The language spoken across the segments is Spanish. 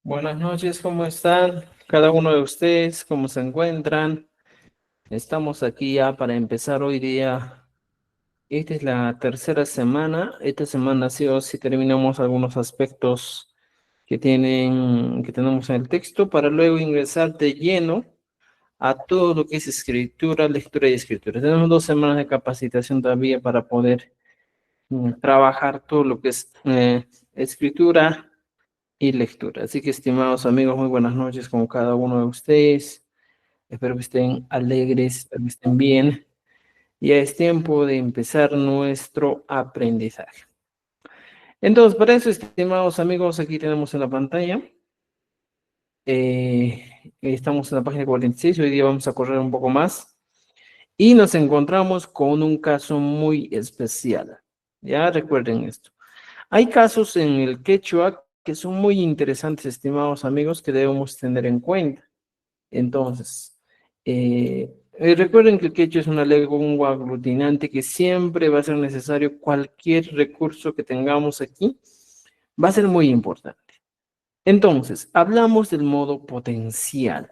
Buenas noches, ¿cómo están? Cada uno de ustedes, ¿cómo se encuentran? Estamos aquí ya para empezar hoy día. Esta es la tercera semana. Esta semana sí o sí terminamos algunos aspectos que tenemos en el texto para luego ingresar de lleno a todo lo que es escritura, lectura y escritura. Tenemos 2 semanas de capacitación todavía para poder trabajar todo lo que es escritura y lectura. Así que, estimados amigos, muy buenas noches con cada uno de ustedes. Espero que estén alegres, espero que estén bien. Ya es tiempo de empezar nuestro aprendizaje. Entonces, para eso, estimados amigos, aquí tenemos en la pantalla. Estamos en la página 46. Hoy día vamos a correr un poco más. Y nos encontramos con un caso muy especial. Ya recuerden esto. Hay casos en el quechua que son muy interesantes, estimados amigos, que debemos tener en cuenta. Entonces, recuerden que el quechua es una lengua aglutinante que siempre va a ser necesario. Cualquier recurso que tengamos aquí va a ser muy importante. Entonces, hablamos del modo potencial.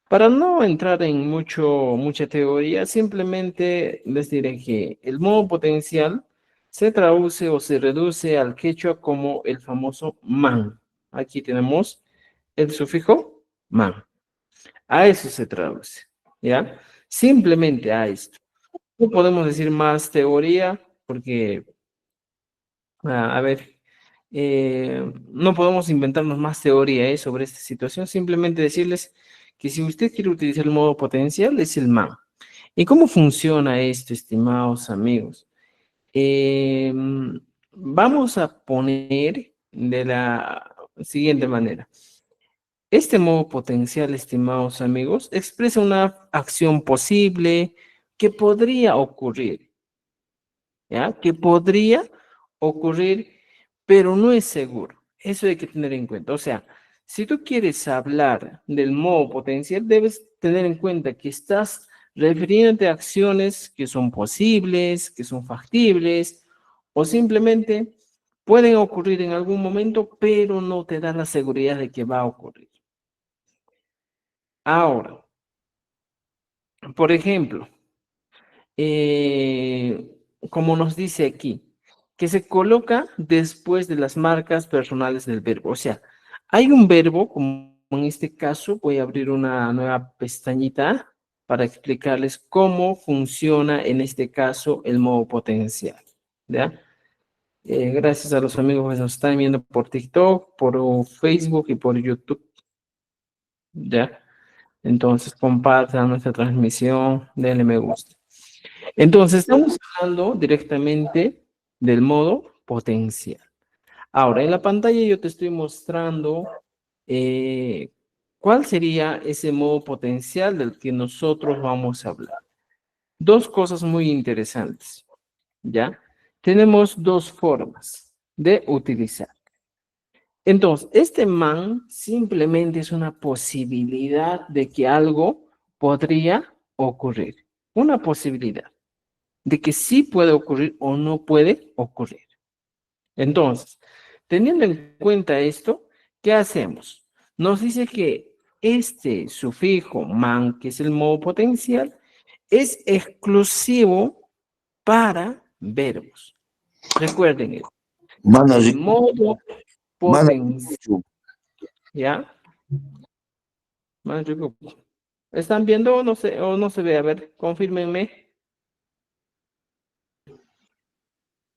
Para no entrar en mucha teoría, simplemente les diré que el modo potencial se traduce o se reduce al quechua como el famoso man. Aquí tenemos el sufijo man. A eso se traduce, ¿ya? Simplemente a esto. No podemos decir más teoría porque, a ver, no podemos inventarnos más teoría sobre esta situación. Simplemente decirles que si usted quiere utilizar el modo potencial, es el man. ¿Y cómo funciona esto, estimados amigos? Eh, Vamos a poner de la siguiente manera. Este modo potencial, estimados amigos, expresa una acción posible que podría ocurrir, ¿ya? Que podría ocurrir, pero no es seguro. Eso hay que tener en cuenta. O sea, si tú quieres hablar del modo potencial, debes tener en cuenta que estás refiriéndote a acciones que son posibles, que son factibles, o simplemente pueden ocurrir en algún momento, pero no te da la seguridad de que va a ocurrir. Ahora, por ejemplo, eh, como nos dice aquí, que se coloca después de las marcas personales del verbo. O sea, hay un verbo, como en este caso, voy a abrir una nueva pestañita para explicarles cómo funciona en este caso el modo potencial. ¿Ya? Gracias a los amigos que nos están viendo por TikTok, por Facebook y por YouTube. ¿Ya? Entonces, compartan nuestra transmisión, denle me gusta. Entonces, estamos hablando directamente del modo potencial. Ahora, en la pantalla yo te estoy mostrando eh, cuál sería ese modo potencial del que nosotros vamos a hablar. Dos cosas muy interesantes, ¿ya? Tenemos dos formas de utilizar. Entonces, este man simplemente es una posibilidad de que algo podría ocurrir. Una posibilidad de que sí puede ocurrir o no puede ocurrir. Entonces, teniendo en cuenta esto, ¿qué hacemos? Nos dice que este sufijo man, que es el modo potencial, es exclusivo para verbos. Recuerden eso. Mana El Rico, modo mana potencial, Rico. ¿ya? Más rico. ¿Están viendo o no se ve? A ver, confírmenme.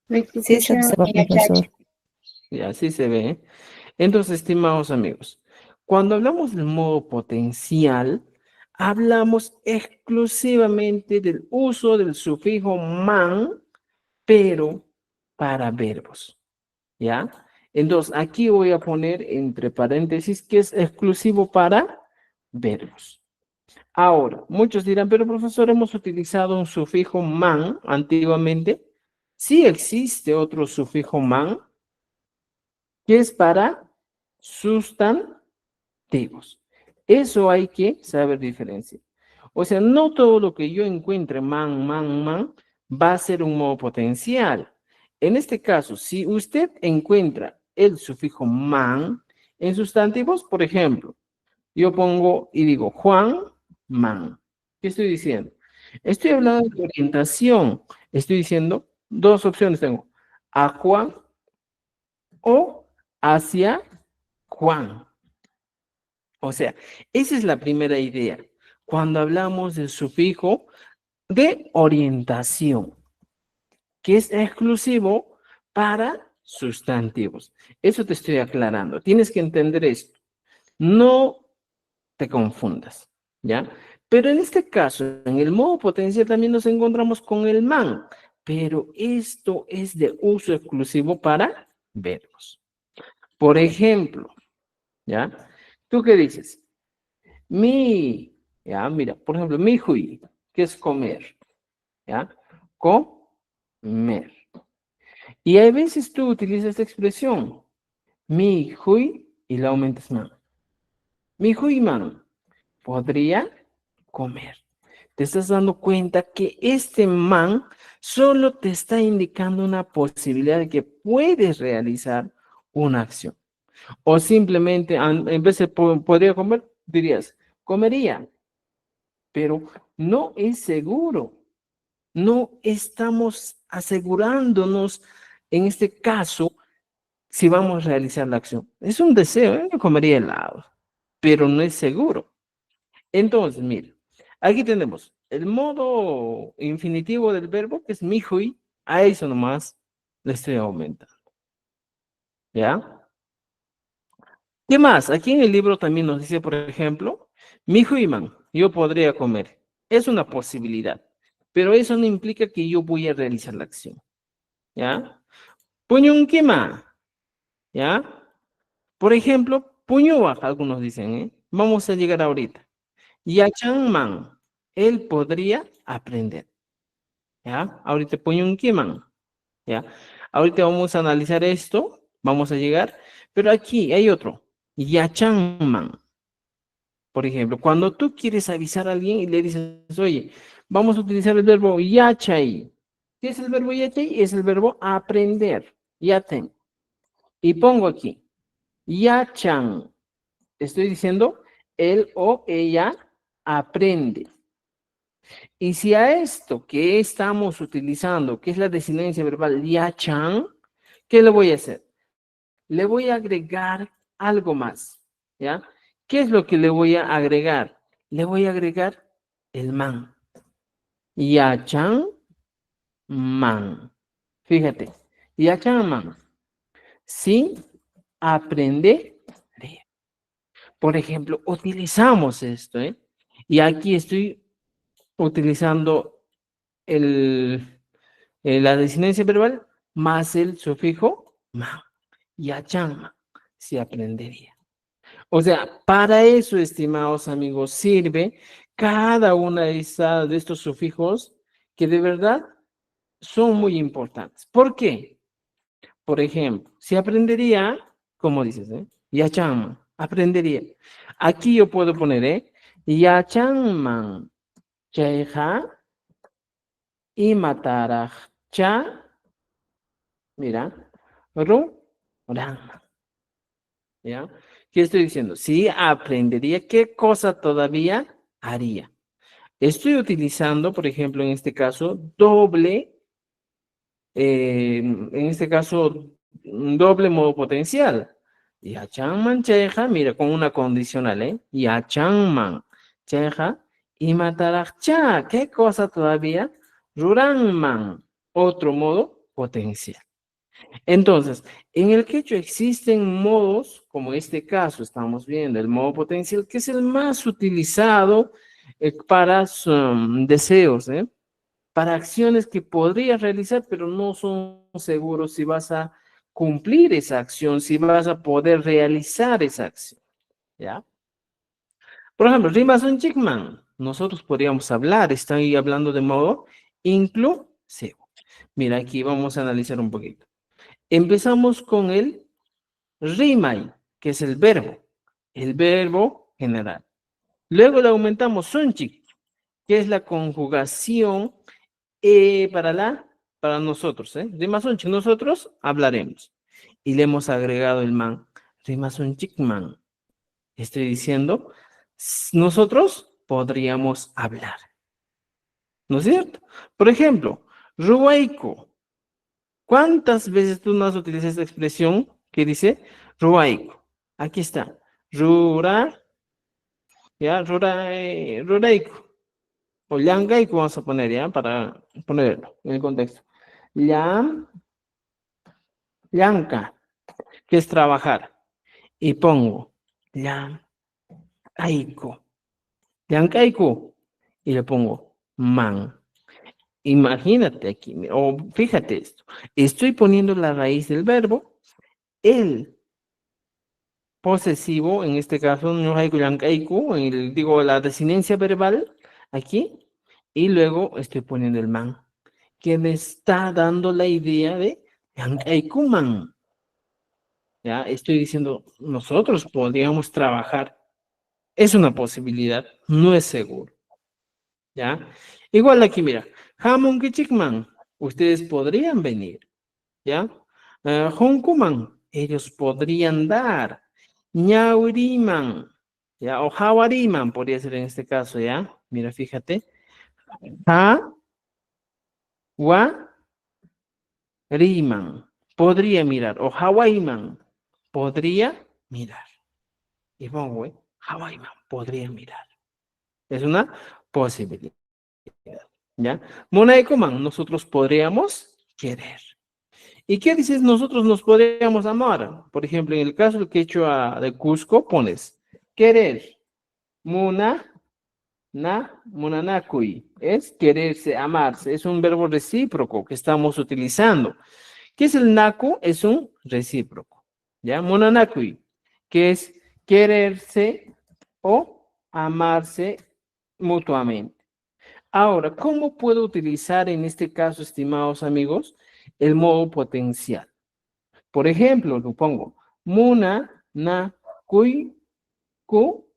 Sí, se observa, profesor. Ya, sí se ve. Entonces, estimados amigos, cuando hablamos del modo potencial, hablamos exclusivamente del uso del sufijo man, pero para verbos, ¿ya? Entonces, aquí voy a poner entre paréntesis que es exclusivo para verbos. Ahora, muchos dirán, pero profesor, hemos utilizado un sufijo man antiguamente. Sí existe otro sufijo man que es para sustantivos. Eso hay que saber diferenciar. O sea, no todo lo que yo encuentre man, va a ser un modo potencial. En este caso, si usted encuentra el sufijo man En sustantivos, por ejemplo, yo pongo y digo Juan, man. ¿Qué estoy diciendo? Estoy hablando de orientación. Estoy diciendo dos opciones tengo. A Juan o hacia Juan. O sea, esa es la primera idea. Cuando hablamos del sufijo de orientación, que es exclusivo para sustantivos. Eso te estoy aclarando. Tienes que entender esto. No te confundas, ¿ya? Pero en este caso, en el modo potencial también nos encontramos con el man, pero esto es de uso exclusivo para verbos. Por ejemplo, ¿ya? ¿Tú qué dices? Mi, ya, mira, por ejemplo, mi hui, que es comer, ¿ya? Comer. Y a veces tú utilizas esta expresión, mi hui, y la aumentas man. Mi hui man podría comer. Te estás dando cuenta que este man solo te está indicando una posibilidad de que puedes realizar una acción. O simplemente, en vez de podría comer, dirías, comería, pero no es seguro. No estamos asegurándonos, en este caso, si vamos a realizar la acción. Es un deseo, yo comería helado, pero no es seguro. Entonces, mira, aquí tenemos el modo infinitivo del verbo, que es mi hui, a eso nomás le estoy aumentando. ¿Ya? ¿Qué más? Aquí en el libro también nos dice, por ejemplo, mi man, yo podría comer. Es una posibilidad, pero eso no implica que yo voy a realizar la acción. ¿Ya? Puñunquima, ¿ya? Por ejemplo, puñuwa, algunos dicen, ¿eh? Vamos a llegar ahorita. Yachangman, él podría aprender. ¿Ya? Ahorita puñunquiman. ¿Ya? Ahorita vamos a analizar esto, vamos a llegar, pero aquí hay otro. Yachangman. Por ejemplo, cuando tú quieres avisar a alguien y le dices, oye, vamos a utilizar el verbo yachay. ¿Qué es el verbo yachay? Es el verbo aprender. Yaten. Y pongo aquí, yachan. Estoy diciendo, él o ella aprende. Y si a esto que estamos utilizando, que es la designancia verbal yachan, ¿qué le voy a hacer? Le voy a agregar algo más, ¿ya? ¿Qué es lo que le voy a agregar? Le voy a agregar el man. Yachan man. Fíjate, yachan man. Sí, aprenderé. Por ejemplo, utilizamos esto, ¿eh? Y aquí estoy utilizando la designancia verbal más el sufijo man. Yachan man. Sí, aprendería. O sea, para eso, estimados amigos, sirve cada una de estos sufijos que de verdad son muy importantes. ¿Por qué? Por ejemplo, si aprendería, como dices, Yachanman, aprendería. Aquí yo puedo poner, Yachanman, cheja, y cha, mira, ru, ran. ¿Ya? ¿Qué estoy diciendo? Si aprendería, ¿qué cosa todavía haría? Estoy utilizando, por ejemplo, en este caso, en este caso, un doble modo potencial. Yachanman cheja, mira, con una condicional, ¿eh? Yachanman cheja y matarachá. ¿Qué cosa todavía? Ruranman, otro modo potencial. Entonces, en el quechua existen modos, como este caso estamos viendo, el modo potencial, que es el más utilizado para deseos, para acciones que podrías realizar, pero no son seguros si vas a cumplir esa acción, si vas a poder realizar esa acción, ¿ya? Por ejemplo, Rimason Chickman, nosotros podríamos hablar, estoy hablando de modo inclusivo. Mira, aquí vamos a analizar un poquito. Empezamos con el rimai, que es el verbo general. Luego le aumentamos sunchik, que es la conjugación para nosotros, Rima sunchik, nosotros hablaremos. Y le hemos agregado el man, rimasun chikman. Estoy diciendo, nosotros podríamos hablar. ¿No es cierto? Por ejemplo, ruaiku. ¿Cuántas veces tú no has utilizado esta expresión que dice ruaiku? Aquí está. Rura, ya, ruraiku. O llankaiku vamos a poner, ya, para ponerlo en el contexto. Llanka, que es trabajar. Y pongo llankaiku. Llankaiku. Y le pongo man. Imagínate aquí, o fíjate esto. Estoy poniendo la raíz del verbo, el posesivo, en este caso, ñuhaiku llankaiku, digo, la desinencia verbal, aquí, y luego estoy poniendo el man, que me está dando la idea de llankaiku man. Ya, estoy diciendo, nosotros podríamos trabajar. Es una posibilidad, no es seguro. ¿Ya? Igual aquí, mira, jamon kichikman, ustedes podrían venir. ¿Ya? Honkuman, ellos podrían dar. Ñauriman, ¿ya? O Hawariman podría ser en este caso, ¿ya? Mira, fíjate. Riman, podría mirar. O Hawaiiman, podría mirar. Y pongo, Hawaiiman, podría mirar. Es una posibilidad. ¿Ya? Monaikoman, nosotros podríamos querer. ¿Y qué dices? Nosotros nos podríamos amar. Por ejemplo, en el caso del quechua de Cusco, pones querer. Munanakui. Es quererse, amarse. Es un verbo recíproco que estamos utilizando. ¿Qué es el naku? Es un recíproco. ¿Ya? Munanakui, que es quererse o amarse mutuamente. Ahora, ¿cómo puedo utilizar en este caso, estimados amigos, el modo potencial? Por ejemplo, lo pongo, muna na kui ku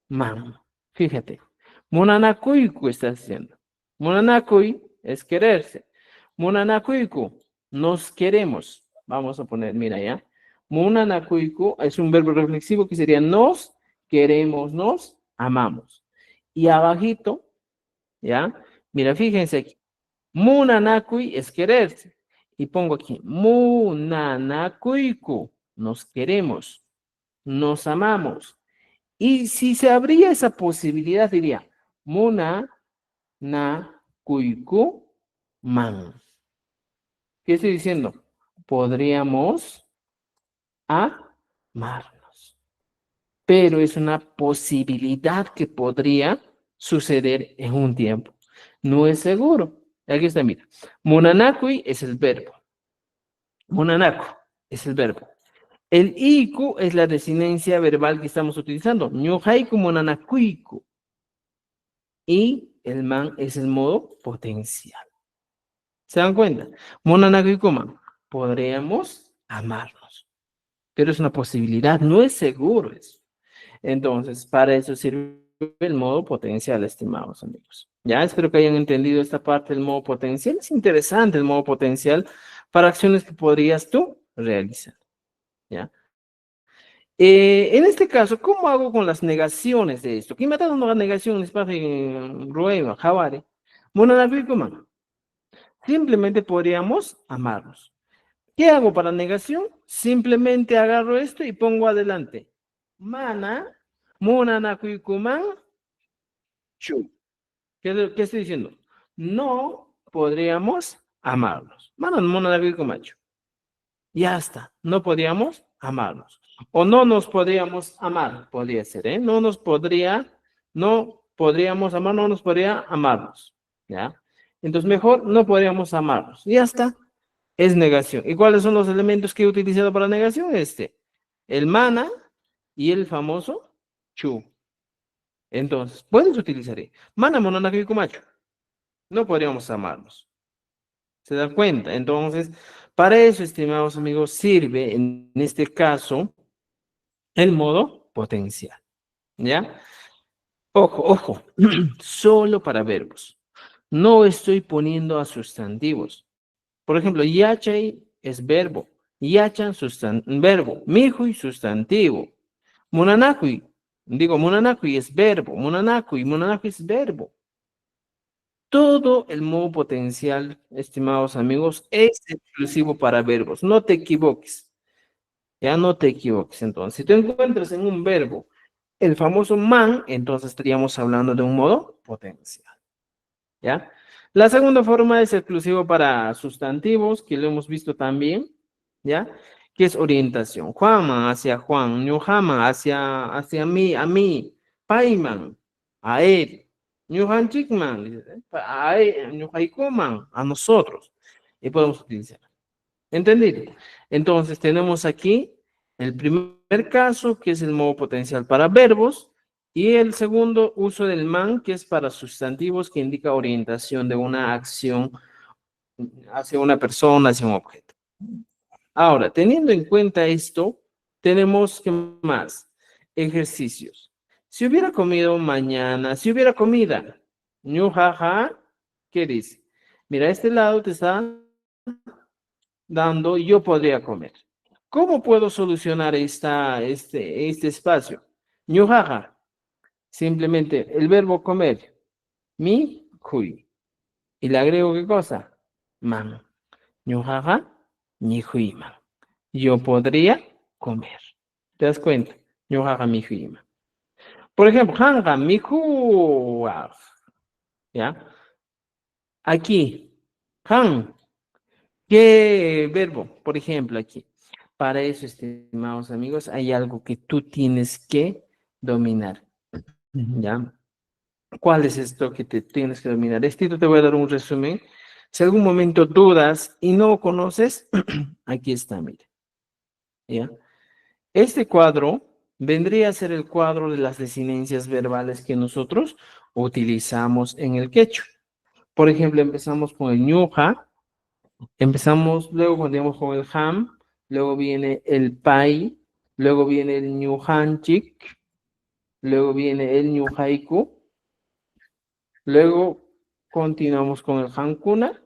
man. Fíjate, muna na kui ku está haciendo. Muna na kui es quererse. Muna na kui ku, nos queremos. Vamos a poner, mira ya. Muna na kui ku es un verbo reflexivo que sería nos queremos, nos amamos. Y abajito, ¿ya? Mira, fíjense aquí. Munanakui es quererse. Y pongo aquí, munanakuiku, nos queremos, nos amamos. Y si se abría esa posibilidad, diría, munanakuiku man. ¿Qué estoy diciendo? Podríamos amarnos. Pero es una posibilidad que podría suceder en un tiempo. No es seguro. Aquí está, mira. Monanakui es el verbo. Monanaku es el verbo. El iku es la desinencia verbal que estamos utilizando. Ñuhaiku monanakuiku. Y el man es el modo potencial. ¿Se dan cuenta? Monanakuiku man. Podríamos amarnos. Pero es una posibilidad, no es seguro eso. Entonces, para eso sirve el modo potencial, estimados amigos. Ya, espero que hayan entendido esta parte del modo potencial. Es interesante el modo potencial para acciones que podrías tú realizar. ¿Ya? En este caso, ¿cómo hago con las negaciones de esto? ¿Quién me está dando las negaciones para Rueva, Javare? Monanakuikuman. Simplemente podríamos amarnos. ¿Qué hago para negación? Simplemente agarro esto y pongo adelante. Mana, monanakuikuman, chu. ¿Qué estoy diciendo? No podríamos amarnos. Mana, monanakuikuman, chu. Ya está, no podríamos amarnos. O no nos podríamos amar, podría ser, ¿eh? No podríamos amar, no nos podría amarnos, ¿ya? Entonces mejor no podríamos amarnos. Ya está, es negación. ¿Y cuáles son los elementos que he utilizado para negación? El mana y el famoso chu. Entonces, puedes utilizar, mana mononakikumacho. No podríamos amarnos. ¿Se dan cuenta? Entonces, para eso, estimados amigos, sirve en este caso el modo potencial. ¿Ya? Ojo, ojo, solo para verbos. No estoy poniendo a sustantivos. Por ejemplo, yachai es verbo, Yachan, verbo. Mihui, sustantivo. Munanakui, munanakui es verbo. Munanakui es verbo. Todo el modo potencial, estimados amigos, es exclusivo para verbos. No te equivoques. Ya no te equivoques. Entonces, si tú encuentras en un verbo el famoso man, entonces estaríamos hablando de un modo potencial. ¿Ya? La segunda forma es exclusivo para sustantivos, que lo hemos visto también, ¿ya? Que es orientación. Juanman hacia Juan, Ñujaman hacia mí, a mí, Paiman, a él, Ñujan Chikman, a él, Ñujaikuman, a nosotros. Y podemos utilizar. ¿Entendido? Entonces tenemos aquí el primer caso, que es el modo potencial para verbos, y el segundo uso del man, que es para sustantivos, que indica orientación de una acción hacia una persona, hacia un objeto. Ahora, teniendo en cuenta esto, tenemos que más ejercicios. Si hubiera comido mañana, si hubiera comida, ñujaja, ¿qué dice? Mira, este lado te está dando, yo podría comer. ¿Cómo puedo solucionar este espacio? Ñujaja, simplemente el verbo comer, mi, hui. Y le agrego qué cosa? Man. Ñujaja, ni hui man. Yo podría comer. ¿Te das cuenta? Ñujaja, mi hui man. Por ejemplo, hanga, mi hua. ¿Ya? Aquí, han, ¿qué verbo? Por ejemplo, aquí. Para eso, estimados amigos, hay algo que tú tienes que dominar. ¿Ya? ¿Cuál es esto que te tienes que dominar? Te voy a dar un resumen. Si algún momento dudas y no conoces, aquí está, mire. ¿Ya? Este cuadro vendría a ser el cuadro de las desinencias verbales que nosotros utilizamos en el quechua. Por ejemplo, empezamos con el ñuja, luego continuamos con el ham, luego viene el pai, luego viene el ñujanchik, luego viene el ñujaiku, luego continuamos con el hankuna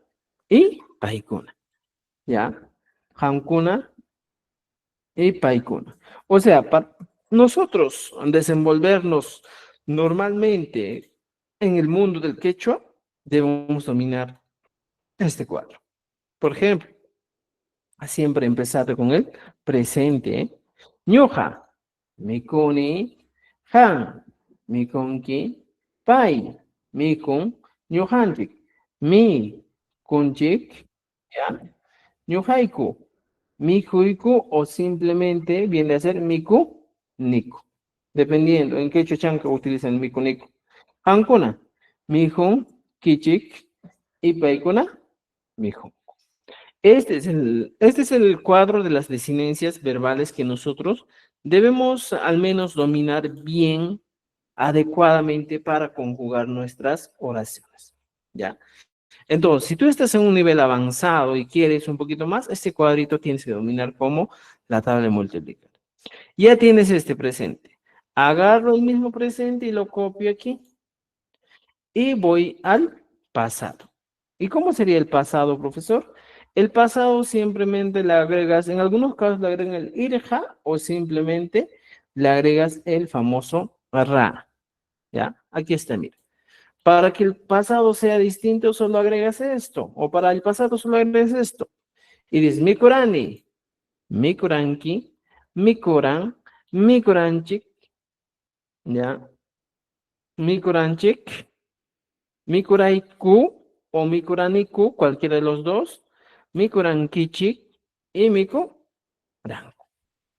y paikuna, ¿ya? Hankuna y paikuna. O sea, para nosotros desenvolvernos normalmente en el mundo del quechua, debemos dominar este cuadro. Por ejemplo, siempre empezar con el presente. Ñuja, mikuni, han, mikunki, pai, mikun, ñujantik, mi, kunchik, ya, ñujaiku, mikuiku o simplemente viene a ser miku, niku. Dependiendo en qué chochanca utilizan miku, niku. Hankuna, mijun, kichik y paikuna, mijun. Este es el cuadro de las desinencias verbales que nosotros debemos al menos dominar bien, adecuadamente para conjugar nuestras oraciones. ¿Ya? Entonces, si tú estás en un nivel avanzado y quieres un poquito más, este cuadrito tienes que dominar como la tabla de multiplicar. Ya tienes este presente. Agarro el mismo presente y lo copio aquí. Y voy al pasado. ¿Y cómo sería el pasado, profesor? El pasado simplemente le agregas, en algunos casos le agregan el irja o simplemente le agregas el famoso ra. ¿Ya? Aquí está, mira. Para que el pasado sea distinto, solo agregas esto. O para el pasado solo agregas esto. Y dices, mikurani, mikuranki, mikuran, mikuranchik, ¿ya? Mikuranchik, Mikuraiku o Mikuraniku, cualquiera de los dos, Mikurankichi y Mikuranku.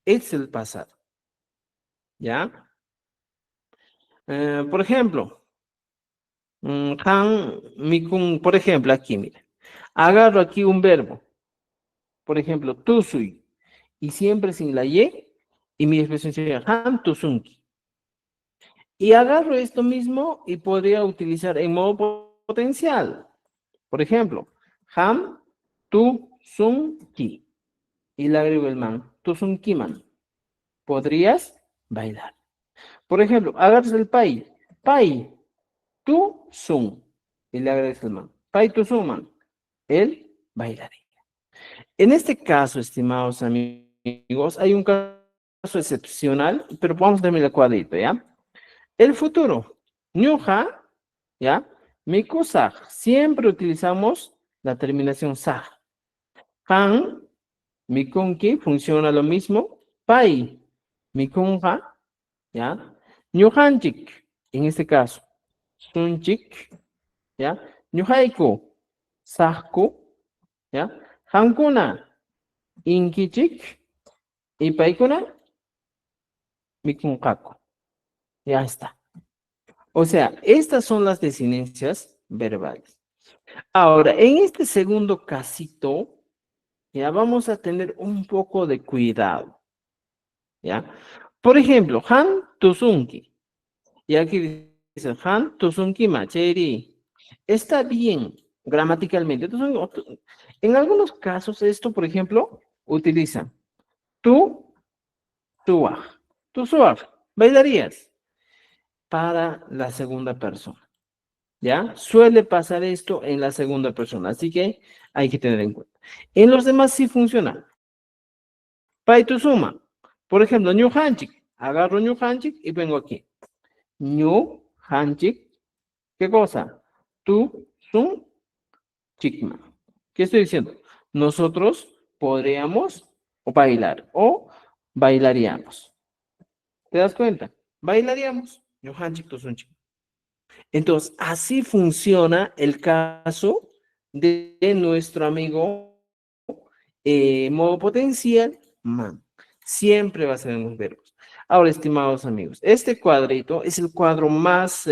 Es el pasado. ¿Ya? Por ejemplo, Han Mikun, por ejemplo, aquí, mira. Agarro aquí un verbo. Por ejemplo, tusui. Y siempre sin la y. Y mi expresión sería Han tusunki. Y agarro esto mismo y podría utilizar en modo potencial. Por ejemplo, ham tu sun ki. Y le agrego el man. Tu sun ki man. Podrías bailar. Por ejemplo, agarras el pai. Pai tu sun. Y le agregas el man. Pai tu sun man. Él bailaría. En este caso, estimados amigos, hay un caso excepcional, pero vamos a terminar el cuadrito, ¿ya? El futuro. Ñuja, ¿ya? Mikusaj. Siempre utilizamos la terminación saj. Han, mikunki, funciona lo mismo. Pai, mikunja, ¿ya? Ñujanchik, en este caso. Sunchik, ¿ya? Ñujaiku, sajku, ¿ya? Hankuna, inkichik, y paikuna, mikunkaku. Ya está. O sea, estas son las desinencias verbales. Ahora, en este segundo casito, ya vamos a tener un poco de cuidado, ¿ya? Por ejemplo, Han Tusunki. Y aquí dice Han Tusunki Macheri. Está bien gramaticalmente. Entonces, en algunos casos, esto, por ejemplo, utilizan tú, tuaj. Tú suaj. Bailarías para la segunda persona. ¿Ya? Suele pasar esto en la segunda persona, así que hay que tener en cuenta. En los demás sí funciona. Pai tu suma. Por ejemplo, New Hanchik. Agarro New Hanchik y vengo aquí. New Hanchik. ¿Qué cosa? Tu sum chikma. ¿Qué estoy diciendo? Nosotros podríamos bailar o bailaríamos. ¿Te das cuenta? Bailaríamos. New Hanchik tu sum chikma. Entonces, así funciona el caso de nuestro amigo modo potencial, man. Siempre va a ser en los verbos. Ahora, estimados amigos, este cuadrito es el cuadro más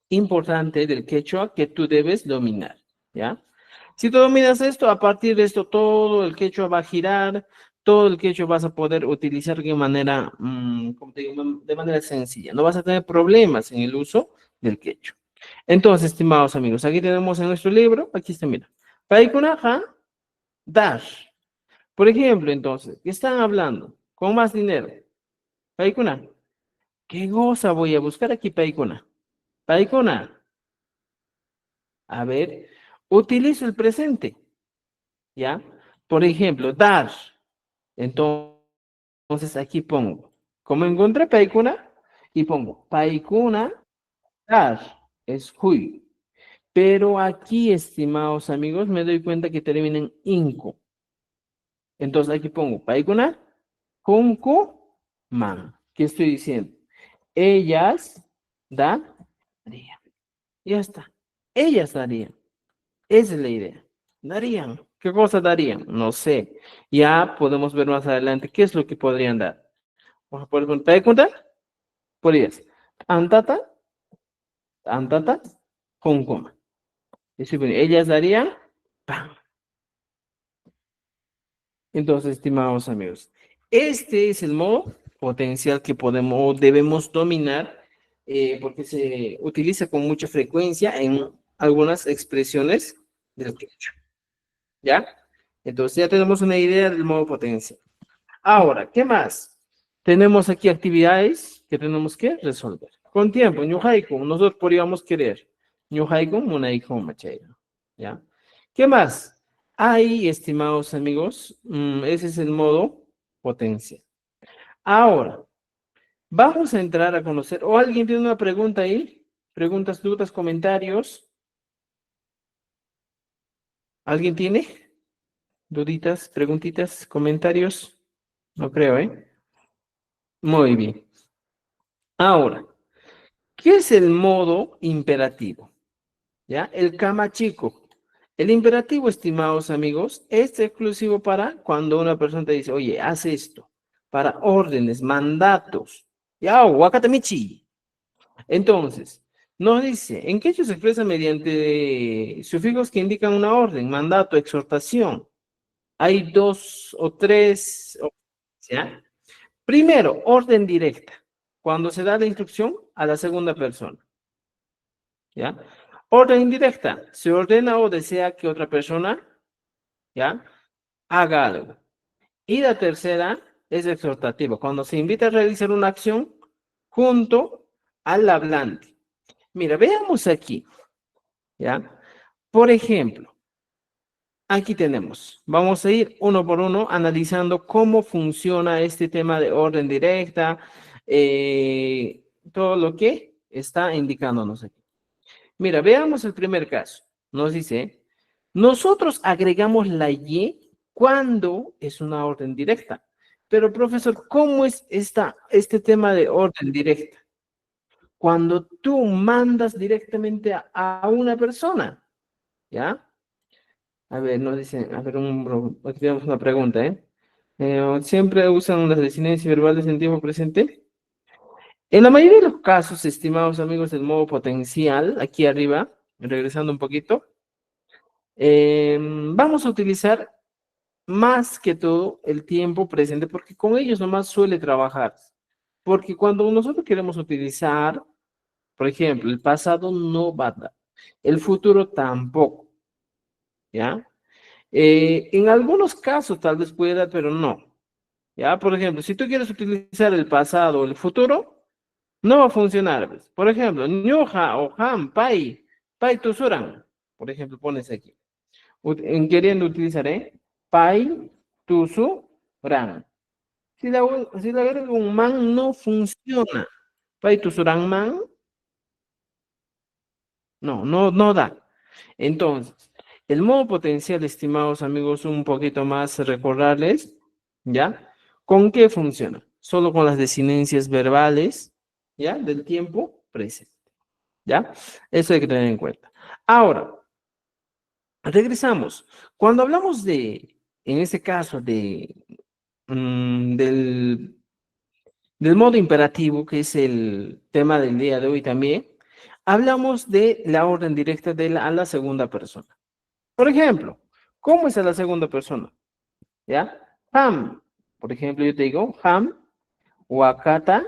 importante del quechua que tú debes dominar, ¿ya? Si tú dominas esto, a partir de esto, todo el quechua va a girar, todo el quechua vas a poder utilizar de manera, como te digo, de manera sencilla. No vas a tener problemas en el uso del quechua. Entonces, estimados amigos, aquí tenemos en nuestro libro, aquí está, mira. Paikunaja, dash. Por ejemplo, entonces, ¿qué están hablando? Con más dinero. Paikuna. ¿Qué cosa voy a buscar aquí, Paikuna? Paikuna. A ver, utilizo el presente, ¿ya? Por ejemplo, dar. Entonces, aquí pongo, como encontré Paikuna, y pongo Paikuna, dar, es hui. Pero aquí, estimados amigos, me doy cuenta que termina en inco. Entonces, aquí pongo Paikuna, kunku, man. ¿Qué estoy diciendo? Ellas darían. Ya está. Ellas darían. Esa es la idea. Darían. ¿Qué cosa darían? No sé. Ya podemos ver más adelante qué es lo que podrían dar. Por ejemplo, ¿te das cuenta? Podrías. Antata, antata, con coma. Ellas darían pan. Entonces, estimados amigos, este es el modo potencial que podemos, debemos dominar porque se utiliza con mucha frecuencia en algunas expresiones del quechua. ¿Ya? Entonces ya tenemos una idea del modo potencial. Ahora, ¿qué más? Tenemos aquí actividades que tenemos que resolver. Con tiempo, ñujaiku, nosotros podríamos querer. Ñujaiku, munaiku, machairo. ¿Ya? ¿Qué más? Ahí, estimados amigos, ese es el modo potencial. Ahora, vamos a entrar a conocer, o alguien tiene una pregunta ahí, preguntas, dudas, comentarios. ¿Alguien tiene duditas, preguntitas, comentarios? No creo, ¿eh? Muy bien. Ahora, ¿qué es el modo imperativo? ¿Ya? El chico. El imperativo, estimados amigos, es exclusivo para cuando una persona te dice, oye, haz esto, para órdenes, mandatos. Ya, wakatamichi. Entonces, nos dice, ¿en qué hecho se expresa mediante sufijos que indican una orden, mandato, exhortación? Hay dos o tres, ¿ya? Primero, orden directa, cuando se da la instrucción a la segunda persona. ¿Ya? Orden indirecta, se ordena o desea que otra persona, ¿ya? Haga algo. Y la tercera es exhortativa, cuando se invita a realizar una acción junto al hablante. Mira, veamos aquí, ¿ya? Por ejemplo, aquí tenemos. Vamos a ir uno por uno analizando cómo funciona este tema de orden directa, todo lo que está indicándonos aquí. Mira, veamos el primer caso. Nos dice, nosotros agregamos la Y cuando es una orden directa. Pero, profesor, ¿cómo es este tema de orden directa? Cuando tú mandas directamente a una persona, ¿ya? A ver, nos dicen, a ver, aquí tenemos una pregunta, ¿eh? ¿Siempre usan las desinencias verbales en tiempo presente? En la mayoría de los casos, estimados amigos del modo potencial, aquí arriba, regresando un poquito, vamos a utilizar más que todo el tiempo presente, porque con ellos nomás suele trabajar. Porque cuando nosotros queremos utilizar, por ejemplo, el pasado no va a dar, el futuro tampoco, ¿ya? En algunos casos tal vez puede dar, pero no, ¿ya? Por ejemplo, si tú quieres utilizar el pasado o el futuro, no va a funcionar, ¿ves? Por ejemplo, ñoja o ham, pai tusuran, por ejemplo, pones aquí. Queriendo utilizar, pai tusuran. Si la agrego un man, no funciona. Pai tusuran man, no da. Entonces, el modo potencial, estimados amigos, un poquito más recordarles, ¿ya? ¿Con qué funciona? Solo con las desinencias verbales, ¿ya? Del tiempo presente, ¿ya? Eso hay que tener en cuenta. Ahora, regresamos. Cuando hablamos en este caso, del modo imperativo, que es el tema del día de hoy también, hablamos de la orden directa a la segunda persona. Por ejemplo, ¿cómo es a la segunda persona? ¿Ya? Ham. Por ejemplo, yo te digo, ham, wakata,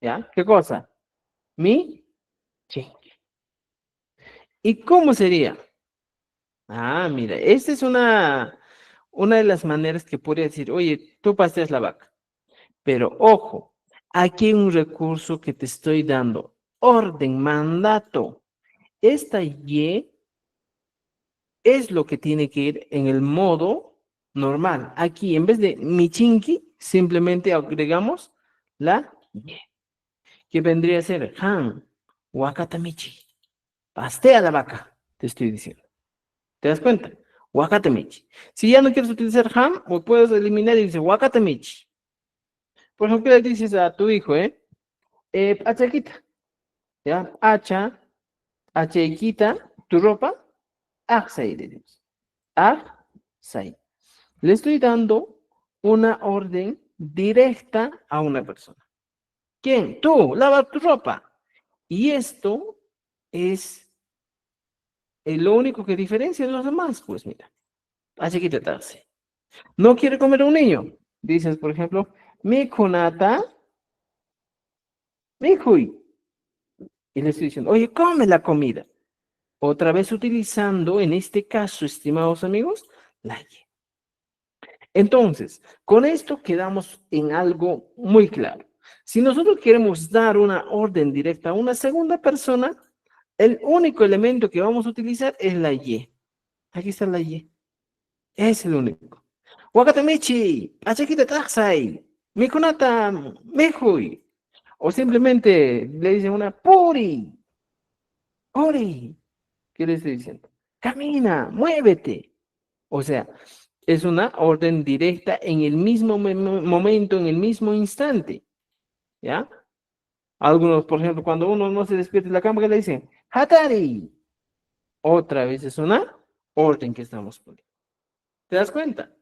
¿ya? ¿Qué cosa? Mi, chi. ¿Y cómo sería? Ah, mira, esta es una de las maneras que podría decir, oye, tú paseas la vaca. Pero ojo, aquí hay un recurso que te estoy dando. Orden, mandato. Esta Y es lo que tiene que ir en el modo normal. Aquí, en vez de michinki, simplemente agregamos la Y, que vendría a ser han, wakatamichi. Pastea la vaca, te estoy diciendo. ¿Te das cuenta? Wakatamichi. Si ya no quieres utilizar han, o puedes eliminar y dices wakatamichi. Por ejemplo, ¿qué le dices a tu hijo, achaquita, ¿ya? Achaquita, tu ropa, axai, le dices. Axai. Le estoy dando una orden directa a una persona. ¿Quién? Tú, lava tu ropa. Y esto es lo único que diferencia de los demás. Pues mira, así que te hace. ¿No quiere comer un niño? Dices, por ejemplo, mi kunata, mi hui. Y le estoy diciendo, oye, come la comida. Otra vez utilizando, en este caso, estimados amigos, la Y. Entonces, con esto quedamos en algo muy claro. Si nosotros queremos dar una orden directa a una segunda persona, el único elemento que vamos a utilizar es la Y. Aquí está la Y. Es el único. Wakatamichi, achikita taksai, mikunata, mehui. O simplemente le dicen una puri, puri. ¿Qué le estoy diciendo? Camina, muévete. O sea, es una orden directa en el mismo momento, en el mismo instante, ¿ya? Algunos, por ejemplo, cuando uno no se despierta de la cama, ¿qué le dicen? Hatari. Otra vez es una orden que estamos poniendo. ¿Te das cuenta?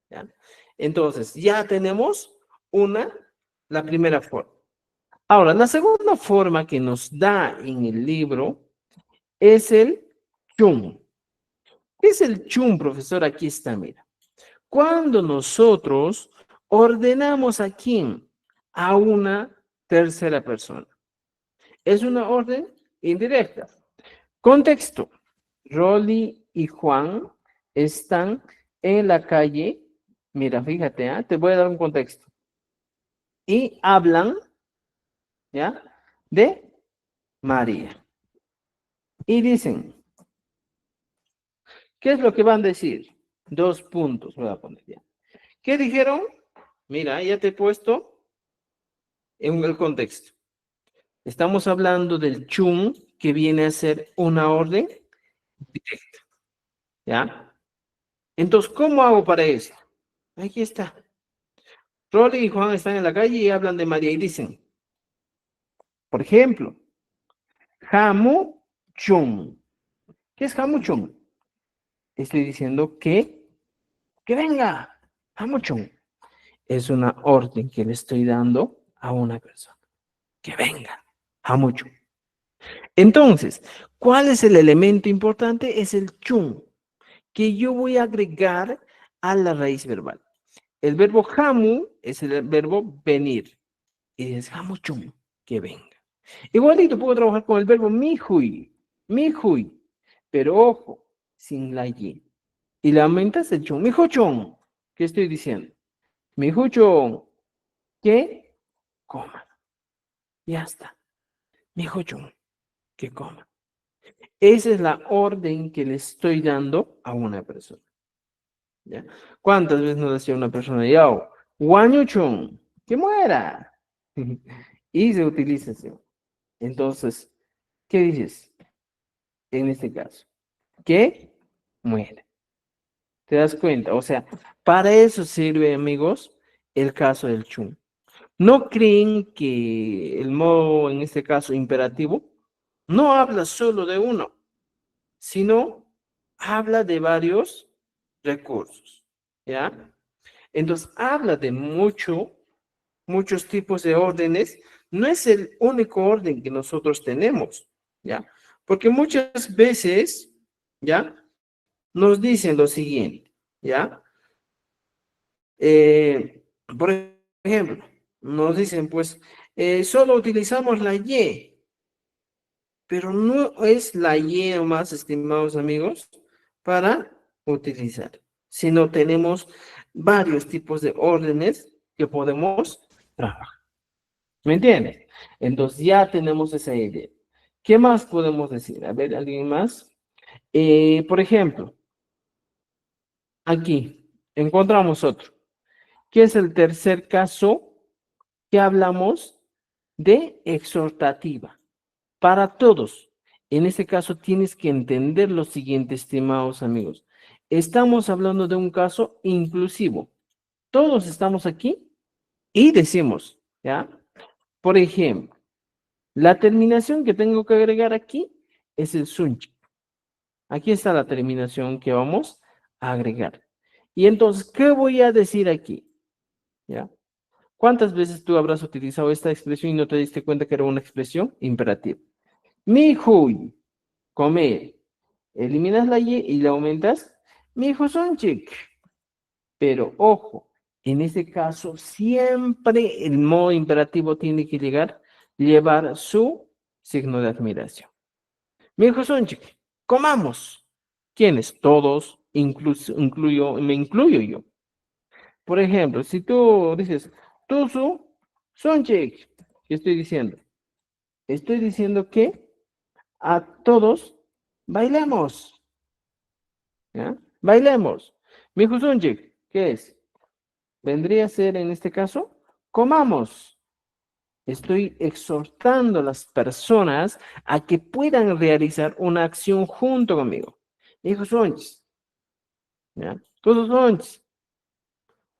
¿Ya? Entonces, ya tenemos la primera forma. Ahora, la segunda forma que nos da en el libro es el chum. ¿Qué es el chum, profesor? Aquí está, mira. Cuando nosotros ordenamos a quién, a una tercera persona. Es una orden indirecta. Contexto. Rolly y Juan están en la calle. Mira, fíjate, te voy a dar un contexto. Y hablan, ¿ya? De María. Y dicen, ¿Qué es lo que van a decir? 2 puntos voy a poner ya. ¿Qué dijeron? Mira, ya te he puesto en el contexto. Estamos hablando del chun, que viene a ser una orden directa, ¿ya? Entonces, ¿cómo hago para eso? Aquí está. Rolly y Juan están en la calle y hablan de María y dicen, por ejemplo, Hamu Chun. ¿Qué es Hamu Chun? Estoy diciendo que venga, Hamu Chun. Es una orden que le estoy dando a una persona. Que venga, Hamu Chun. Entonces, ¿cuál es el elemento importante? Es el chun, que yo voy a agregar a la raíz verbal. El verbo hamu es el verbo venir. Y es hamu chun, que venga. Igualito puedo trabajar con el verbo mihui, pero ojo, sin la y. Y le aumentas el chun, mijo chun. ¿Qué estoy diciendo? Mijo chun, que coma. Ya está. Mijo chun, que coma. Esa es la orden que le estoy dando a una persona. ¿Ya? ¿Cuántas veces nos decía una persona, yo, guañuchun, que muera? Y se utiliza así. Entonces, ¿qué dices en este caso? Que muera. ¿Te das cuenta? O sea, para eso sirve, amigos, el caso del chun. ¿No creen que el modo, en este caso, imperativo, no habla solo de uno, sino habla de varios recursos? ¿Ya? Entonces, habla de muchos tipos de órdenes. No es el único orden que nosotros tenemos, ¿ya? Porque muchas veces, ¿ya? Nos dicen lo siguiente, ¿ya? Por ejemplo, nos dicen, pues, solo utilizamos la Y, pero no es la Y más, estimados amigos, para utilizar, sino tenemos varios tipos de órdenes que podemos trabajar. ¿Me entiendes? Entonces ya tenemos esa idea. ¿Qué más podemos decir? A ver, ¿alguien más? Por ejemplo, aquí encontramos otro, que es el tercer caso que hablamos de exhortativa. Para todos. En este caso tienes que entender lo siguiente, estimados amigos. Estamos hablando de un caso inclusivo. Todos estamos aquí y decimos, ¿ya? Por ejemplo, la terminación que tengo que agregar aquí es el sunchi. Aquí está la terminación que vamos a agregar. Y entonces, ¿qué voy a decir aquí? ¿Ya? ¿Cuántas veces tú habrás utilizado esta expresión y no te diste cuenta que era una expresión imperativa? Mi huy, comer. Eliminas la y y le aumentas mi hijo sonchik. Pero ojo, en este caso siempre el modo imperativo tiene que llevar su signo de admiración. Mi hijo sonchik, comamos. ¿Quiénes? Todos, me incluyo yo. Por ejemplo, si tú dices, Tusu, sonchik, ¿qué estoy diciendo? Estoy diciendo que a todos bailemos. ¿Ya? Bailemos. Mi hijo sonchik, ¿qué es? Vendría a ser en este caso, comamos. Estoy exhortando a las personas a que puedan realizar una acción junto conmigo. Hijo sonchis, ¿ya? Todos sonchis.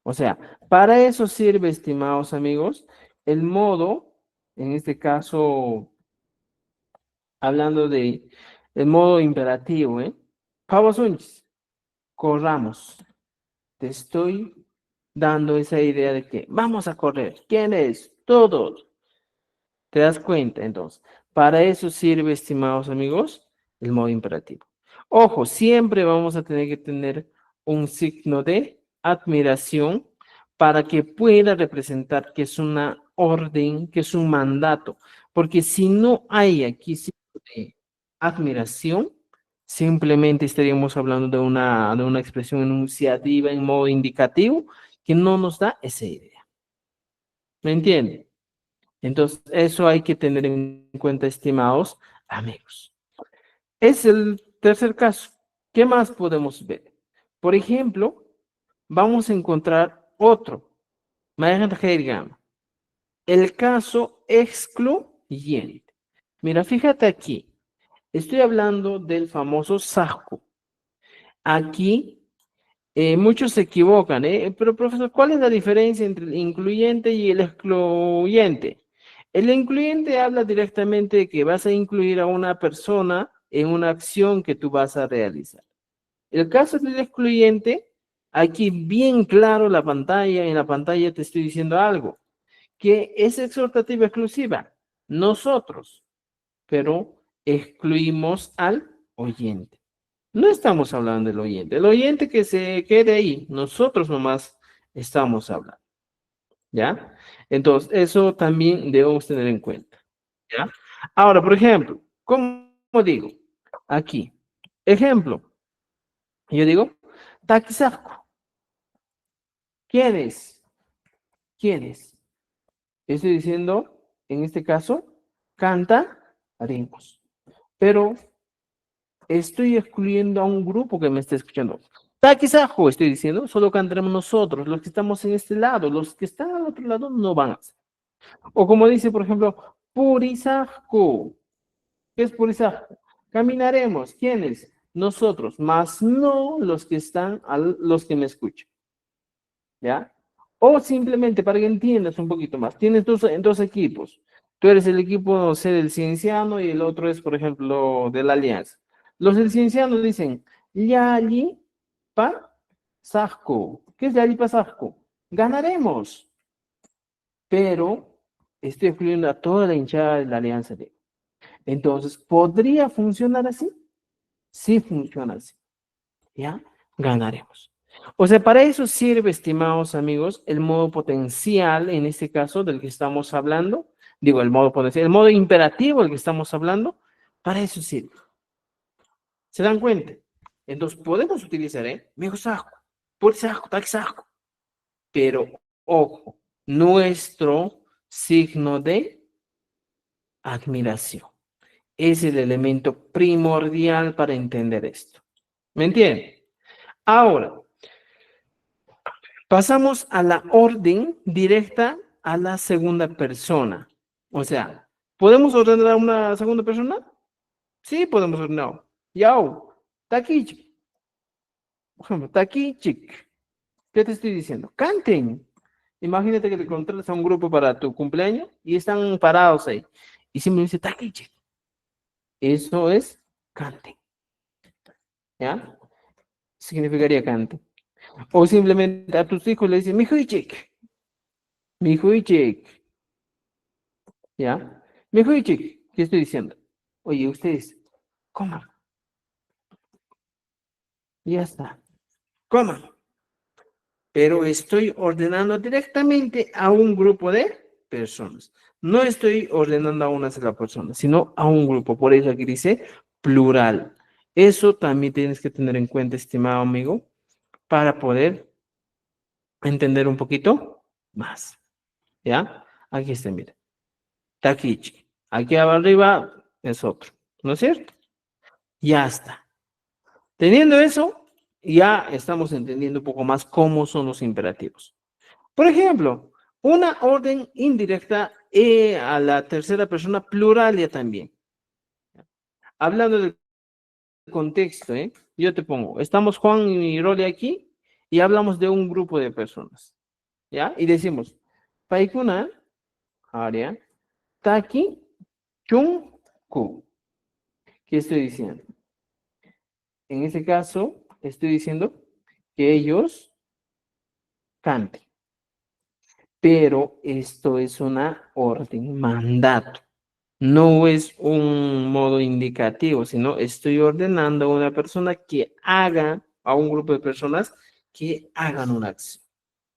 O sea, para eso sirve, estimados amigos, el modo, en este caso, hablando de el modo imperativo, ¿eh? Pavo sonchis, corramos. Te estoy dando esa idea de que vamos a correr. ¿Quién es? Todos. ¿Te das cuenta? Entonces, para eso sirve, estimados amigos, el modo imperativo. Ojo, siempre vamos a tener que tener un signo de admiración para que pueda representar que es una orden, que es un mandato. Porque si no hay aquí signo de admiración, simplemente estaríamos hablando de una expresión enunciativa en modo indicativo que no nos da esa idea. ¿Me entienden? Entonces, eso hay que tener en cuenta, estimados amigos. Es el tercer caso. ¿Qué más podemos ver? Por ejemplo, vamos a encontrar otro. El caso excluyente. Mira, fíjate aquí. Estoy hablando del famoso Sahku. Aquí muchos se equivocan, ¿eh? Pero profesor, ¿cuál es la diferencia entre el incluyente y el excluyente? El incluyente habla directamente de que vas a incluir a una persona en una acción que tú vas a realizar. El caso del excluyente, aquí bien claro la pantalla, en la pantalla te estoy diciendo algo, que es exhortativa exclusiva, nosotros, pero excluimos al oyente. No estamos hablando del oyente. El oyente que se quede ahí, nosotros nomás estamos hablando, ¿ya? Entonces, eso también debemos tener en cuenta, ¿ya? Ahora, por ejemplo, ¿cómo digo? Aquí, ejemplo, yo digo, takisaku. ¿Quién es? ¿Quién es? Estoy diciendo, en este caso, canta ritmos. Pero estoy excluyendo a un grupo que me está escuchando. Takisajo, estoy diciendo, solo cantaremos nosotros, los que estamos en este lado, los que están al otro lado no van a hacer. O como dice, por ejemplo, Purisajku. ¿Qué es Purisajku? Caminaremos. ¿Quiénes? Nosotros, más no los que están, los que me escuchan. ¿Ya? O simplemente para que entiendas un poquito más, tienes dos equipos. Tú eres el equipo, no sé, del Cienciano y el otro es, por ejemplo, de la Alianza. Los del Cienciano dicen, Yali pa Sajko. ¿Qué es Yali pa Sajko? Ganaremos. Pero estoy excluyendo a toda la hinchada de la Alianza. Entonces, ¿podría funcionar así? Sí funciona así. ¿Ya? Ganaremos. O sea, para eso sirve, estimados amigos, el modo potencial, en este caso, del que estamos hablando. Digo, el modo potencial, el modo imperativo del que estamos hablando, para eso sirve. ¿Se dan cuenta? Entonces, podemos utilizar, Mijo saco, por saco, tac saco. Pero, ojo, nuestro signo de admiración es el elemento primordial para entender esto. ¿Me entienden? Ahora, pasamos a la orden directa a la segunda persona. O sea, ¿podemos ordenar a una segunda persona? Sí, podemos ordenar. Yao, takichik. Por ejemplo, takichik. ¿Qué te estoy diciendo? Canten. Imagínate que te contratas a un grupo para tu cumpleaños y están parados ahí. Y siempre dice takichik. Eso es canten. ¿Ya? Significaría canten. O simplemente a tus hijos le dices, mi hijichik. Mi hijichik. ¿Ya? Me dijo, ¿qué estoy diciendo? Oye, ustedes, coman. Ya está. Coman. Pero estoy ordenando directamente a un grupo de personas. No estoy ordenando a una sola persona, sino a un grupo. Por eso aquí dice plural. Eso también tienes que tener en cuenta, estimado amigo, para poder entender un poquito más. ¿Ya? Aquí está, mira. Takichi. Aquí arriba es otro. ¿No es cierto? Ya está. Teniendo eso, ya estamos entendiendo un poco más cómo son los imperativos. Por ejemplo, una orden indirecta a la tercera persona plural ya también. Hablando del contexto, yo te pongo, estamos Juan y Rolly aquí y hablamos de un grupo de personas, ¿ya? Y decimos, Paikuna, área, Taki, Chunku. ¿Qué estoy diciendo? En ese caso, estoy diciendo que ellos canten. Pero esto es una orden, mandato. No es un modo indicativo, sino estoy ordenando a una persona que haga, a un grupo de personas que hagan una acción,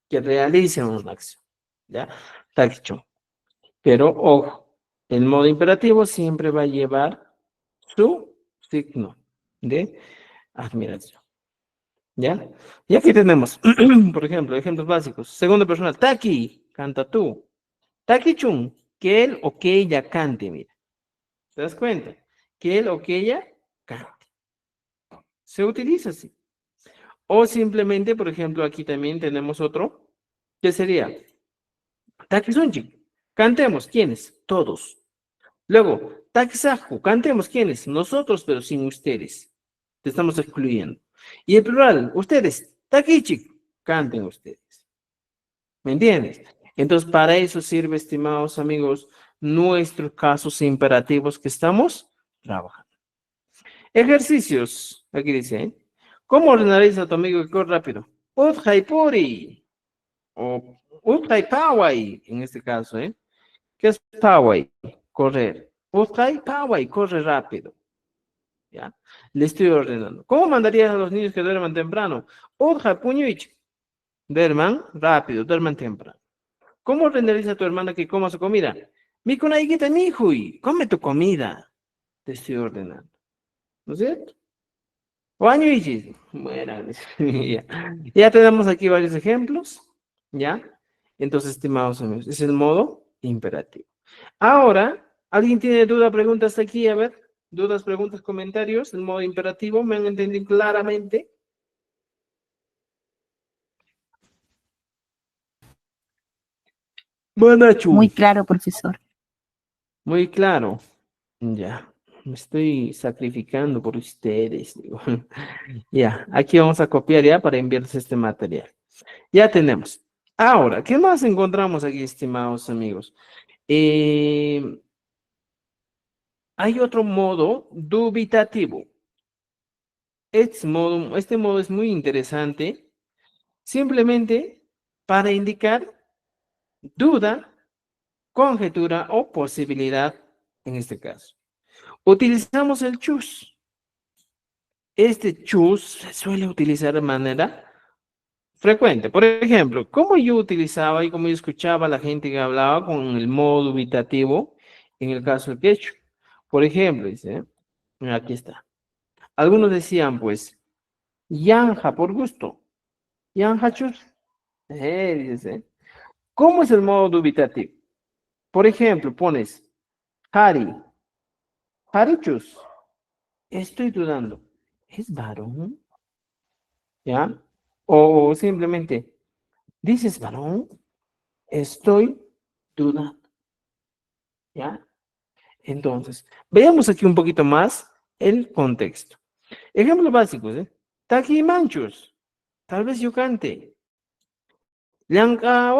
que realicen una acción. ¿Ya? Takichon. Pero ojo, el modo imperativo siempre va a llevar su signo de admiración. ¿Ya? Y aquí tenemos, por ejemplo, ejemplos básicos. Segunda persona, Taki, canta tú. Taki-chun, que él o que ella cante, mira. ¿Te das cuenta? Que él o que ella cante. Se utiliza así. O simplemente, por ejemplo, aquí también tenemos otro, que sería, Takisunchi, cantemos, ¿quiénes? Todos. Luego, Takisaku, cantemos, ¿quiénes? Nosotros, pero sin ustedes. Te estamos excluyendo. Y el plural, ustedes, Takichi, canten ustedes. ¿Me entiendes? Entonces, para eso sirve, estimados amigos, nuestros casos imperativos que estamos trabajando. Ejercicios. Aquí dice, ¿eh? ¿Cómo ordenarías a tu amigo que corre rápido? Puri o Pawai, en este caso, ¿eh? ¿Qué es Pawai? Correr. Pawai, corre rápido. ¿Ya? Le estoy ordenando. ¿Cómo mandarías a los niños que duerman temprano? Puñuich. Duerman rápido, duerman temprano. ¿Cómo ordenarías a tu hermana que coma su comida? Mi kunaiguita, mi hijuy, come tu comida. Te estoy ordenando. ¿No es cierto? Bañuichis. Bueno, ya. Ya tenemos aquí varios ejemplos. ¿Ya? Entonces, estimados amigos, es el modo imperativo. Ahora, ¿alguien tiene duda, preguntas aquí? A ver, dudas, preguntas, comentarios. El modo imperativo, ¿me han entendido claramente? Muy Manachu. claro, profesor. Muy claro. Ya. Me estoy sacrificando por ustedes. Digo. Ya, aquí vamos a copiar ya para enviarles este material. Ya tenemos. Ahora, ¿qué más encontramos aquí, estimados amigos? Eh, Hay otro modo dubitativo. Este modo es muy interesante, simplemente para indicar duda, conjetura o posibilidad en este caso. Utilizamos el chus. Este chus se suele utilizar de manera frecuente. Por ejemplo, como yo utilizaba y como yo escuchaba a la gente que hablaba con el modo dubitativo en el caso del quechua. Por ejemplo, dice, aquí está. Algunos decían, pues, Yanja por gusto. Yanja chus. Dice. ¿Cómo es el modo dubitativo? Por ejemplo, pones Hari. Harichus. Estoy dudando. ¿Es varón? ¿Ya? O simplemente, ¿dices varón? Estoy dudando. ¿Ya? Entonces, veamos aquí un poquito más el contexto. Ejemplos básicos, ¿eh? Taki manchus. Tal vez yo cante. Llanca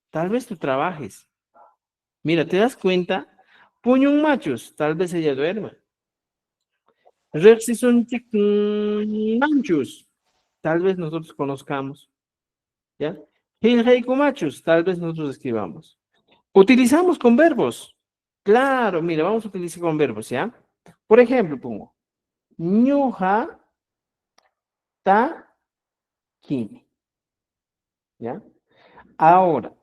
tal vez tú trabajes. Mira, ¿te das cuenta? Puñun machos, tal vez ella duerma. Rexison manchus, tal vez nosotros conozcamos. ¿Ya? Hilheiku machos, tal vez nosotros escribamos. Utilizamos con verbos. Claro, mira, vamos a utilizar con verbos, ¿ya? Por ejemplo, pongo ñuja ta kini. ¿Ya? Ahora,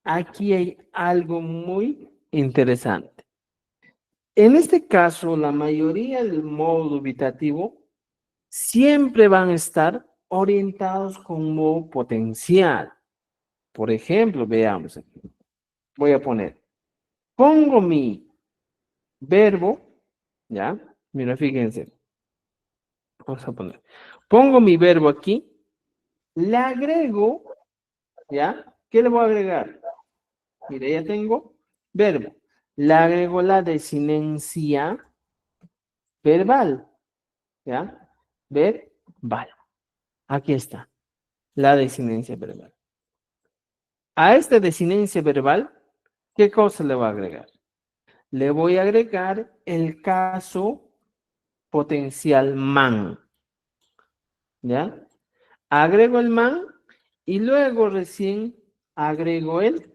aquí hay algo muy interesante. En este caso, la mayoría del modo dubitativo siempre van a estar orientados con modo potencial. Por ejemplo, veamos aquí. Voy a poner, pongo mi verbo, ¿ya? Mira, fíjense. Vamos a poner, pongo mi verbo aquí, le agrego, ¿ya? ¿Qué le voy a agregar? Mire, ya tengo verbo. Le agrego la desinencia verbal, ¿ya? Verbal. Aquí está, la desinencia verbal. A esta desinencia verbal, ¿qué cosa le voy a agregar? Le voy a agregar el caso potencial man, ¿ya? Agrego el man y luego recién agrego el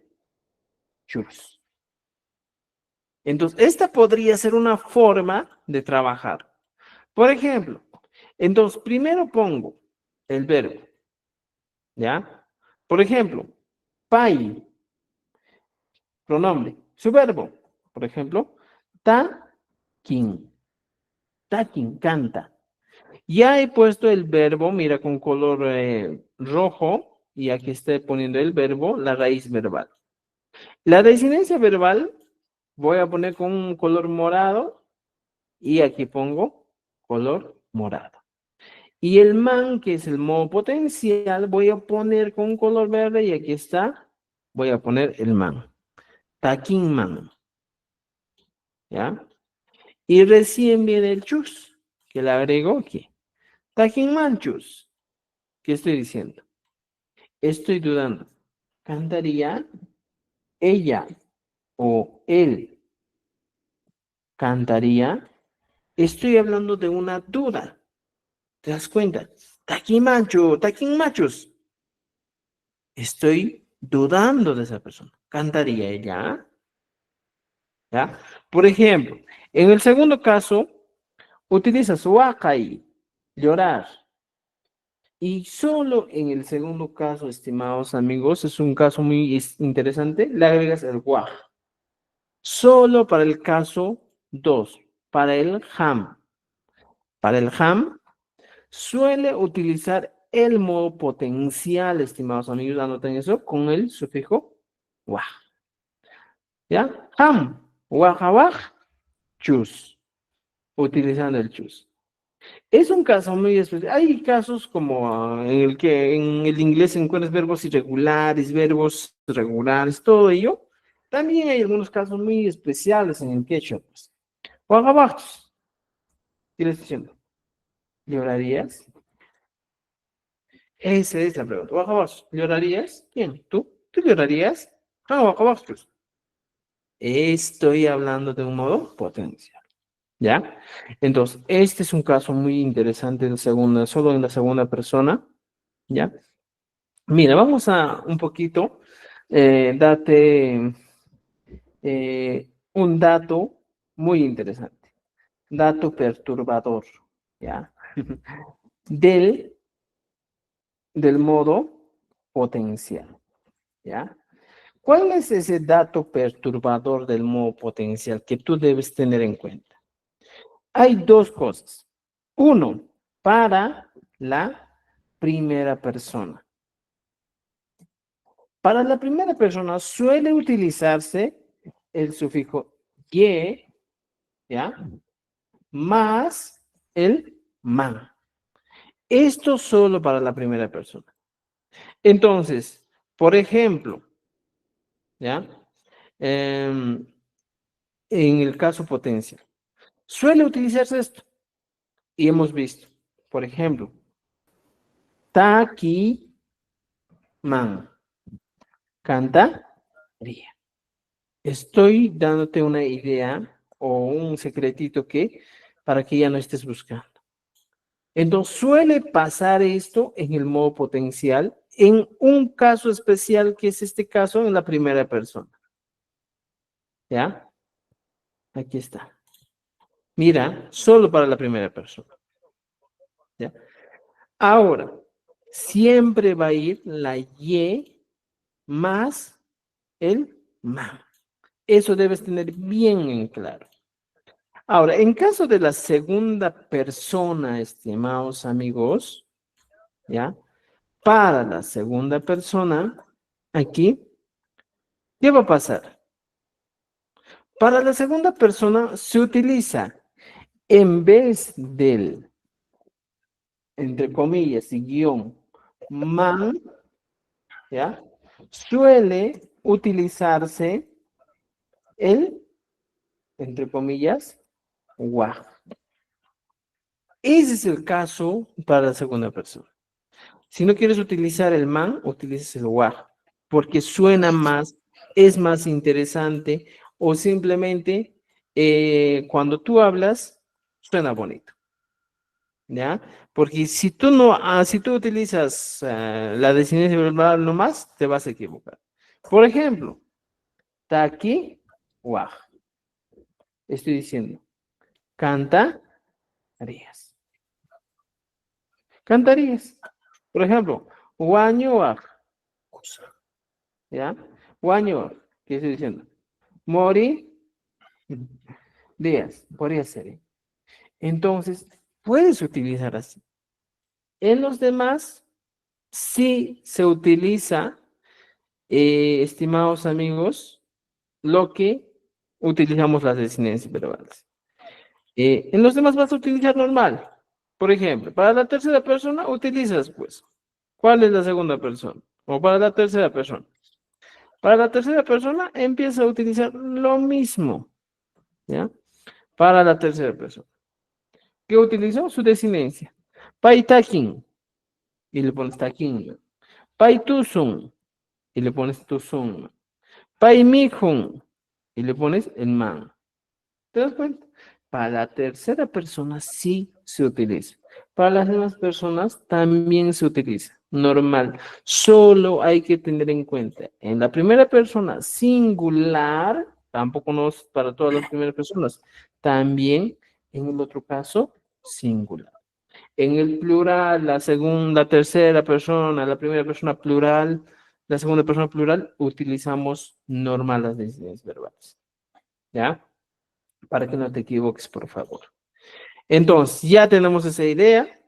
chus. Entonces, esta podría ser una forma de trabajar. Por ejemplo, entonces, primero pongo el verbo, ¿ya? Por ejemplo, pai, pronombre, su verbo, por ejemplo, takin, takin, canta. Ya he puesto el verbo, mira, con color rojo, y aquí estoy poniendo el verbo, la raíz verbal. La desinencia verbal voy a poner con un color morado, y aquí pongo color morado. Y el man, que es el modo potencial, voy a poner con color verde y aquí está, voy a poner el man. Takin man. ¿Ya? Y recién viene el chus, que le agrego aquí. Takin man chus. ¿Qué estoy diciendo? Estoy dudando. ¿Cantaría ella o él? ¿Cantaría? Estoy hablando de una duda. ¿Te das cuenta? Takin mancho, takin machos. Estoy dudando de esa persona. ¿Cantaría ella? ¿Ya? Por ejemplo, en el segundo caso, utilizas wakai, llorar. Y solo en el segundo caso, estimados amigos, es un caso muy interesante, le agregas el waj. Solo para el caso 2, para el ham. Para el ham, suele utilizar el modo potencial, estimados amigos, anoten eso, con el sufijo waj. ¿Ya? Ham, wajawaj, chus, utilizando el chus. Es un caso muy especial. Hay casos como en el que en el inglés encuentras verbos irregulares, verbos regulares, todo ello. También hay algunos casos muy especiales en el quechua. Pues. Wajawajtus, ¿qué le estoy diciendo? ¿Llorarías? Esa es la pregunta. Wajawajtus, ¿llorarías? ¿Quién? ¿Tú? ¿Tú llorarías? Ah, wajawajtus. Estoy hablando de un modo potencial. ¿Ya? Entonces, este es un caso muy interesante en segunda, solo en la segunda persona, ¿ya? Mira, vamos a un poquito, date un dato muy interesante, dato perturbador, ¿ya? Del, del modo potencial, ¿ya? ¿Cuál es ese dato perturbador del modo potencial que tú debes tener en cuenta? Hay dos cosas. Uno, para la primera persona. Para la primera persona suele utilizarse el sufijo ye, ¿ya? Más el man. Esto solo para la primera persona. Entonces, por ejemplo, ¿ya? En el caso potencial, suele utilizarse esto. Y hemos visto, por ejemplo, Taki man. Cantaría. Estoy dándote una idea o un secretito que para que ya no estés buscando. Entonces suele pasar esto en el modo potencial en un caso especial que es este caso en la primera persona. ¿Ya? Aquí está. Mira, solo para la primera persona. ¿Ya? Ahora, siempre va a ir la y más el man. Eso debes tener bien en claro. Ahora, en caso de la segunda persona, estimados amigos, ¿ya? Para la segunda persona, aquí, ¿qué va a pasar? Para la segunda persona se utiliza, en vez del, entre comillas, y guión, man, ¿ya? Suele utilizarse el, entre comillas, wa. Ese es el caso para la segunda persona. Si no quieres utilizar el man, utilizas el wa, porque suena más, es más interesante, o simplemente cuando tú hablas, suena bonito, ¿ya? Porque si tú no, si tú utilizas la designación verbal nomás, te vas a equivocar. Por ejemplo, taki, wa. Estoy diciendo, cantarías. Cantarías. Por ejemplo, guañoa. ¿Ya? Guaño, ¿qué estoy diciendo? Mori, días, podría ser. Entonces, puedes utilizar así. En los demás, sí se utiliza, estimados amigos, lo que utilizamos las designaciones verbales. En los demás vas a utilizar normal. Por ejemplo, para la tercera persona utilizas, pues, ¿cuál es la segunda persona? O para la tercera persona. Para la tercera persona empieza a utilizar lo mismo, ¿ya? Para la tercera persona. ¿Qué utilizó? Su desinencia. Pai takin, y le pones takin. Pai tusun, y le pones tusun. Pai mijun, y le pones el man. ¿Te das cuenta? Para la tercera persona sí se utiliza. Para las demás personas también se utiliza. Normal. Solo hay que tener en cuenta, en la primera persona singular, tampoco no es para todas las primeras personas, también en el otro caso singular. En el plural, la segunda, tercera persona, la primera persona plural, la segunda persona plural, utilizamos normal las decisiones verbales. ¿Ya? Para que no te equivoques, por favor. Entonces, ya tenemos esa idea,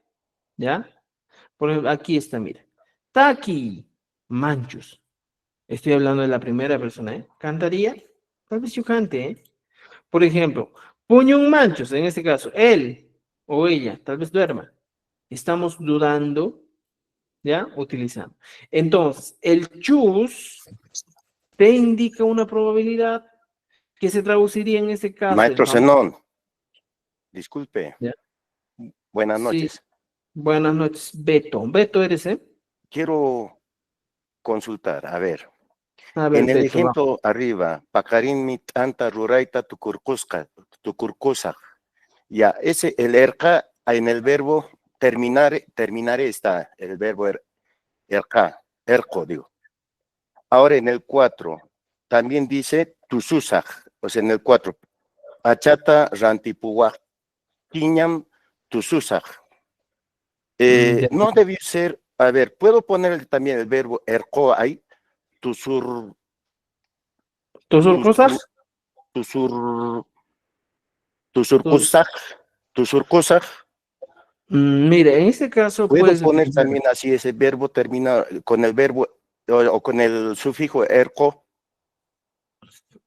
¿ya? Por ejemplo, aquí está, mira. Taki, manchos. Estoy hablando de la primera persona, ¿eh? ¿Cantaría? Tal vez yo cante, ¿eh? Por ejemplo, puñón manchos, en este caso, él o ella, tal vez duerma. Estamos dudando, ¿ya? Utilizando. Entonces, el chus te indica una probabilidad que se traduciría en este caso. Maestro Zenón, disculpe, ¿Ya? buenas Sí. noches. Buenas noches, Beto. Beto eres, ¿eh? Quiero consultar, a ver, A ver, en el Beto, vamos. ejemplo arriba, Pacarín mit anta ruraita tucurcusa. Ya, ese, el erca, en el verbo terminar está, el verbo erca, erco, digo. Ahora en el 4, también dice tususaj, o sea, en el 4, achata rantipuwa, quiñam tususaj. Ya. No debió ser, a ver, ¿puedo poner también el verbo erco ahí? Tusur, ¿Tus tusur, cosas? tusur, tusurcusaj, tusurcusaj. Mire, en este caso ¿Puedo puedes poner utilizar. también así ese verbo termina con el verbo o con el sufijo erco?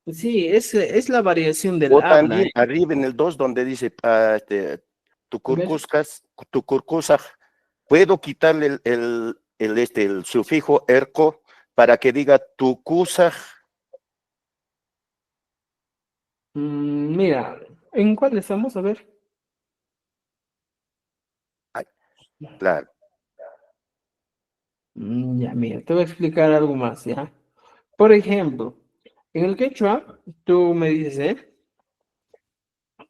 Sí, es la variación del O habla, ¿eh? también arriba en el 2 donde dice A ver. tucurcusaj, ¿puedo quitarle el sufijo erco para que diga tucusaj? Mira, ¿en cuál estamos? A ver. Ay, claro. Ya, mira, te voy a explicar algo más, ¿ya? Por ejemplo, en el quechua, tú me dices, ¿eh?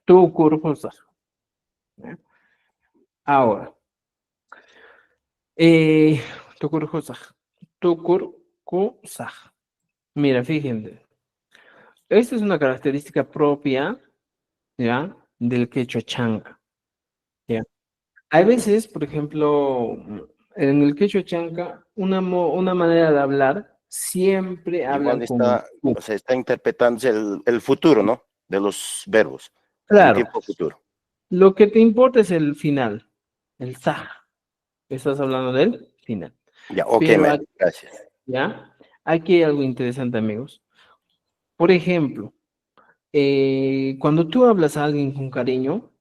Tu curjosa. ¿Ya? Ahora, eh, tu curjosa. Tu curjosa. Mira, fíjense. Esta es una característica propia, ¿ya? Del quechua chanca, ¿ya? Hay veces, por ejemplo, en el quechua chanca, una manera de hablar, siempre Igual hablan con está, tú. o sea, está interpretándose el futuro, ¿no? De los verbos, en Claro, tiempo futuro. lo que te importa es el final, el saj. Estás hablando del final. Ya, ok, Pero maestro, gracias. ¿ya? Aquí hay algo interesante, amigos. Por ejemplo, cuando tú hablas a alguien con cariño,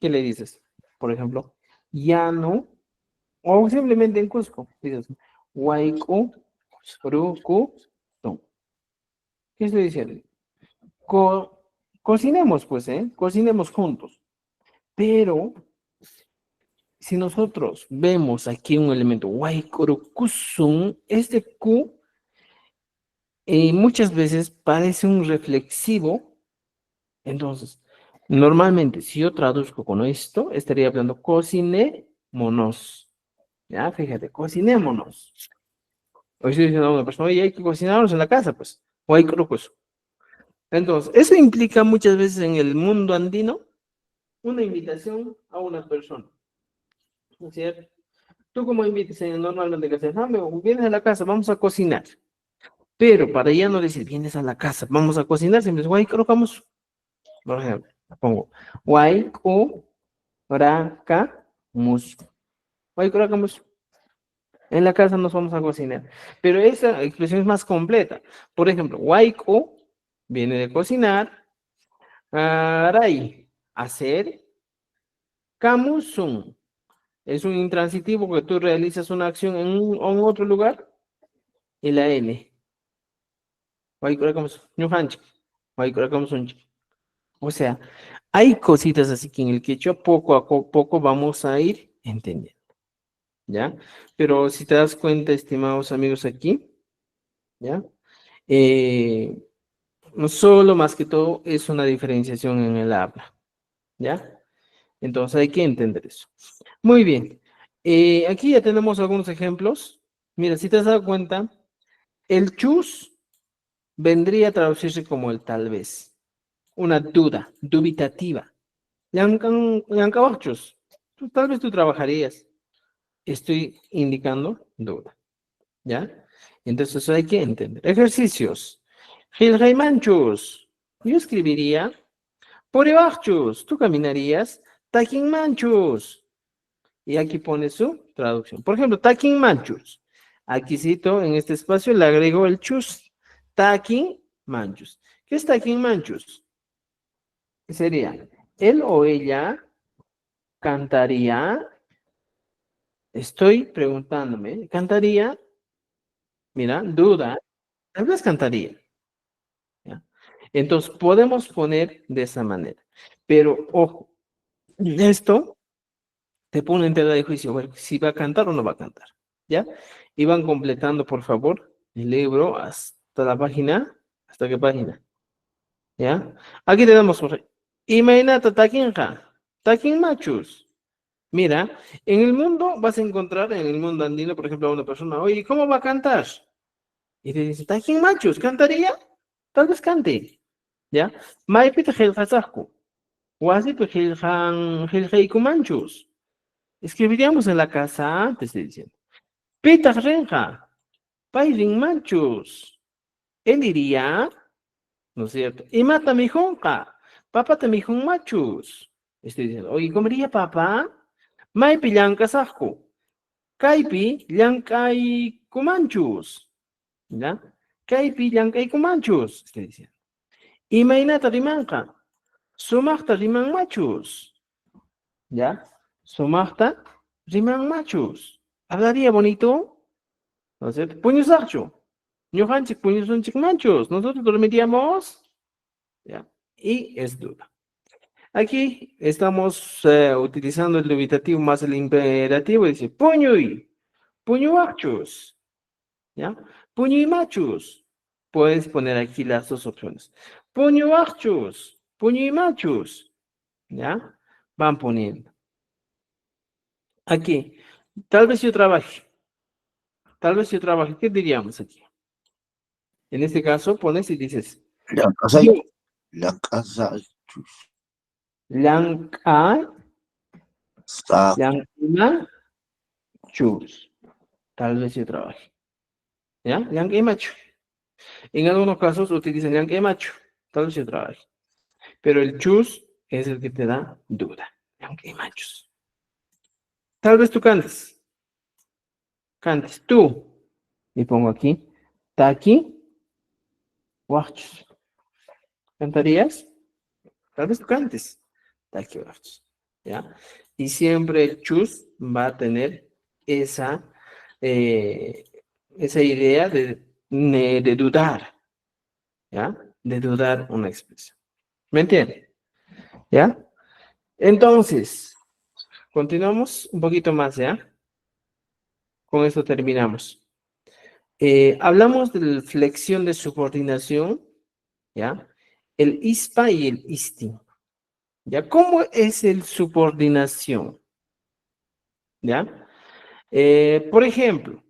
¿qué le dices? Por ejemplo, ya no, o simplemente en Cusco, dices, Huayco, Rucu, no. ¿Qué estoy diciendo? Co- Cocinemos, pues, ¿eh? Cocinemos juntos. Pero si nosotros vemos aquí un elemento, Huaycorucusun, este Q muchas veces parece un reflexivo. Entonces, normalmente, si yo traduzco con esto, estaría hablando cocinémonos. Ya, fíjate, cocinémonos. Hoy estoy diciendo a una persona, oye, hay que cocinarnos en la casa, pues, o hay crujos. Entonces, eso implica muchas veces en el mundo andino una invitación a una persona, ¿no es cierto? Tú como invitas normalmente que haces, ah, vienes a la casa, vamos a cocinar. Pero para ya no decir, vienes a la casa, vamos a cocinar, siempre es, guay, colocamos, por ejemplo, pongo, guay, Bracamus. Hoy colocamos en la casa nos vamos a cocinar. Pero esa expresión es más completa. Por ejemplo, waiko viene de cocinar. Aray, hacer. Kamusun, Es un intransitivo que tú realizas una acción en otro lugar. Y la L. O sea, hay cositas así que en el quechua poco a poco vamos a ir entendiendo, ¿ya? Pero si te das cuenta, estimados amigos aquí, ¿ya? Eh, no solo más que todo es una diferenciación en el habla, ¿ya? Entonces hay que entender eso. Muy bien. Aquí ya tenemos algunos ejemplos. Mira, si te has dado cuenta, el chus vendría a traducirse como el tal vez. Una duda, dubitativa. Yancabachos, tal vez tú trabajarías. Estoy indicando duda, ¿ya? Entonces eso hay que entender. Ejercicios. Gilgaimanchus. Yo escribiría. Porebachus. Tú caminarías. Taquinmanchus. Y aquí pone su traducción. Por ejemplo, taquinmanchus. Aquí cito, en este espacio le agrego el chus. Taquinmanchus. ¿Qué es taquinmanchus? Sería, él o ella cantaría, estoy preguntándome, cantaría, mira, duda, tal vez cantaría, ¿ya? Entonces, podemos poner de esa manera. Pero, ojo, esto te pone en tela de juicio, bueno, si va a cantar o no va a cantar, ¿ya? Y van completando, por favor, el libro hasta la página, ¿hasta qué página? ¿Ya? Aquí tenemos, imagínate, taquín machos. Mira, en el mundo vas a encontrar, en el mundo andino, por ejemplo, a una persona, oye, ¿cómo va a cantar? Y te dice, taquín machos, ¿cantaría? Tal vez cante, ¿ya? Maipita gelhasasco, huasipa gelheiku manchos. Escribiríamos en la casa, te estoy diciendo. Pita renja, pairin manchos. Él diría, ¿no es cierto? Y mata mi jonja, papá te mi machos. Estoy diciendo, oye, ¿comería papá? Maipi llancasasco. Kaipi llankay kumanchus, ¿ya? Kaipi llankay kumanchus, estoy diciendo. Imaynata rimanqa, sumaqta riman machus, ¿ya? Sumaqta riman machus. ¿Hablaría bonito? ¿No es cierto? Puñusacho. Ñujanchik puñusunchik machus. Nosotros dormiríamos, ¿ya? Y es duda. Aquí estamos utilizando el dubitativo más el imperativo. Dice, puñuy, puñuachus. ¿Ya? Puño y machos. Puedes poner aquí las dos opciones. Puño machos, puño y machos. ¿Ya? Van poniendo. Aquí. Tal vez yo trabaje. Tal vez yo trabaje. ¿Qué diríamos aquí? En este caso pones y dices. Yo. Lanca. Lancima. Chus. Tal vez yo trabaje. ¿Ya? Lanca y macho. En algunos casos utilizan lanca y macho. Tal vez yo trabaje. Pero el chus es el que te da duda. Lanca y machos. Tal vez tú cantes. Cantes tú. Y pongo aquí. Taki. Wachus. ¿Cantarías? Tal vez tú cantes. Taki wachus. ¿Ya? Y siempre el chus va a tener esa, esa idea de dudar. ¿Ya? De dudar una expresión. ¿Me entiende? ¿Ya? Entonces, continuamos un poquito más, ¿ya? Con esto terminamos. Hablamos de la flexión de subordinación, ¿ya? El ISPA y el ISTI. ¿Ya? ¿Cómo es el subordinación? ¿Ya? Por ejemplo,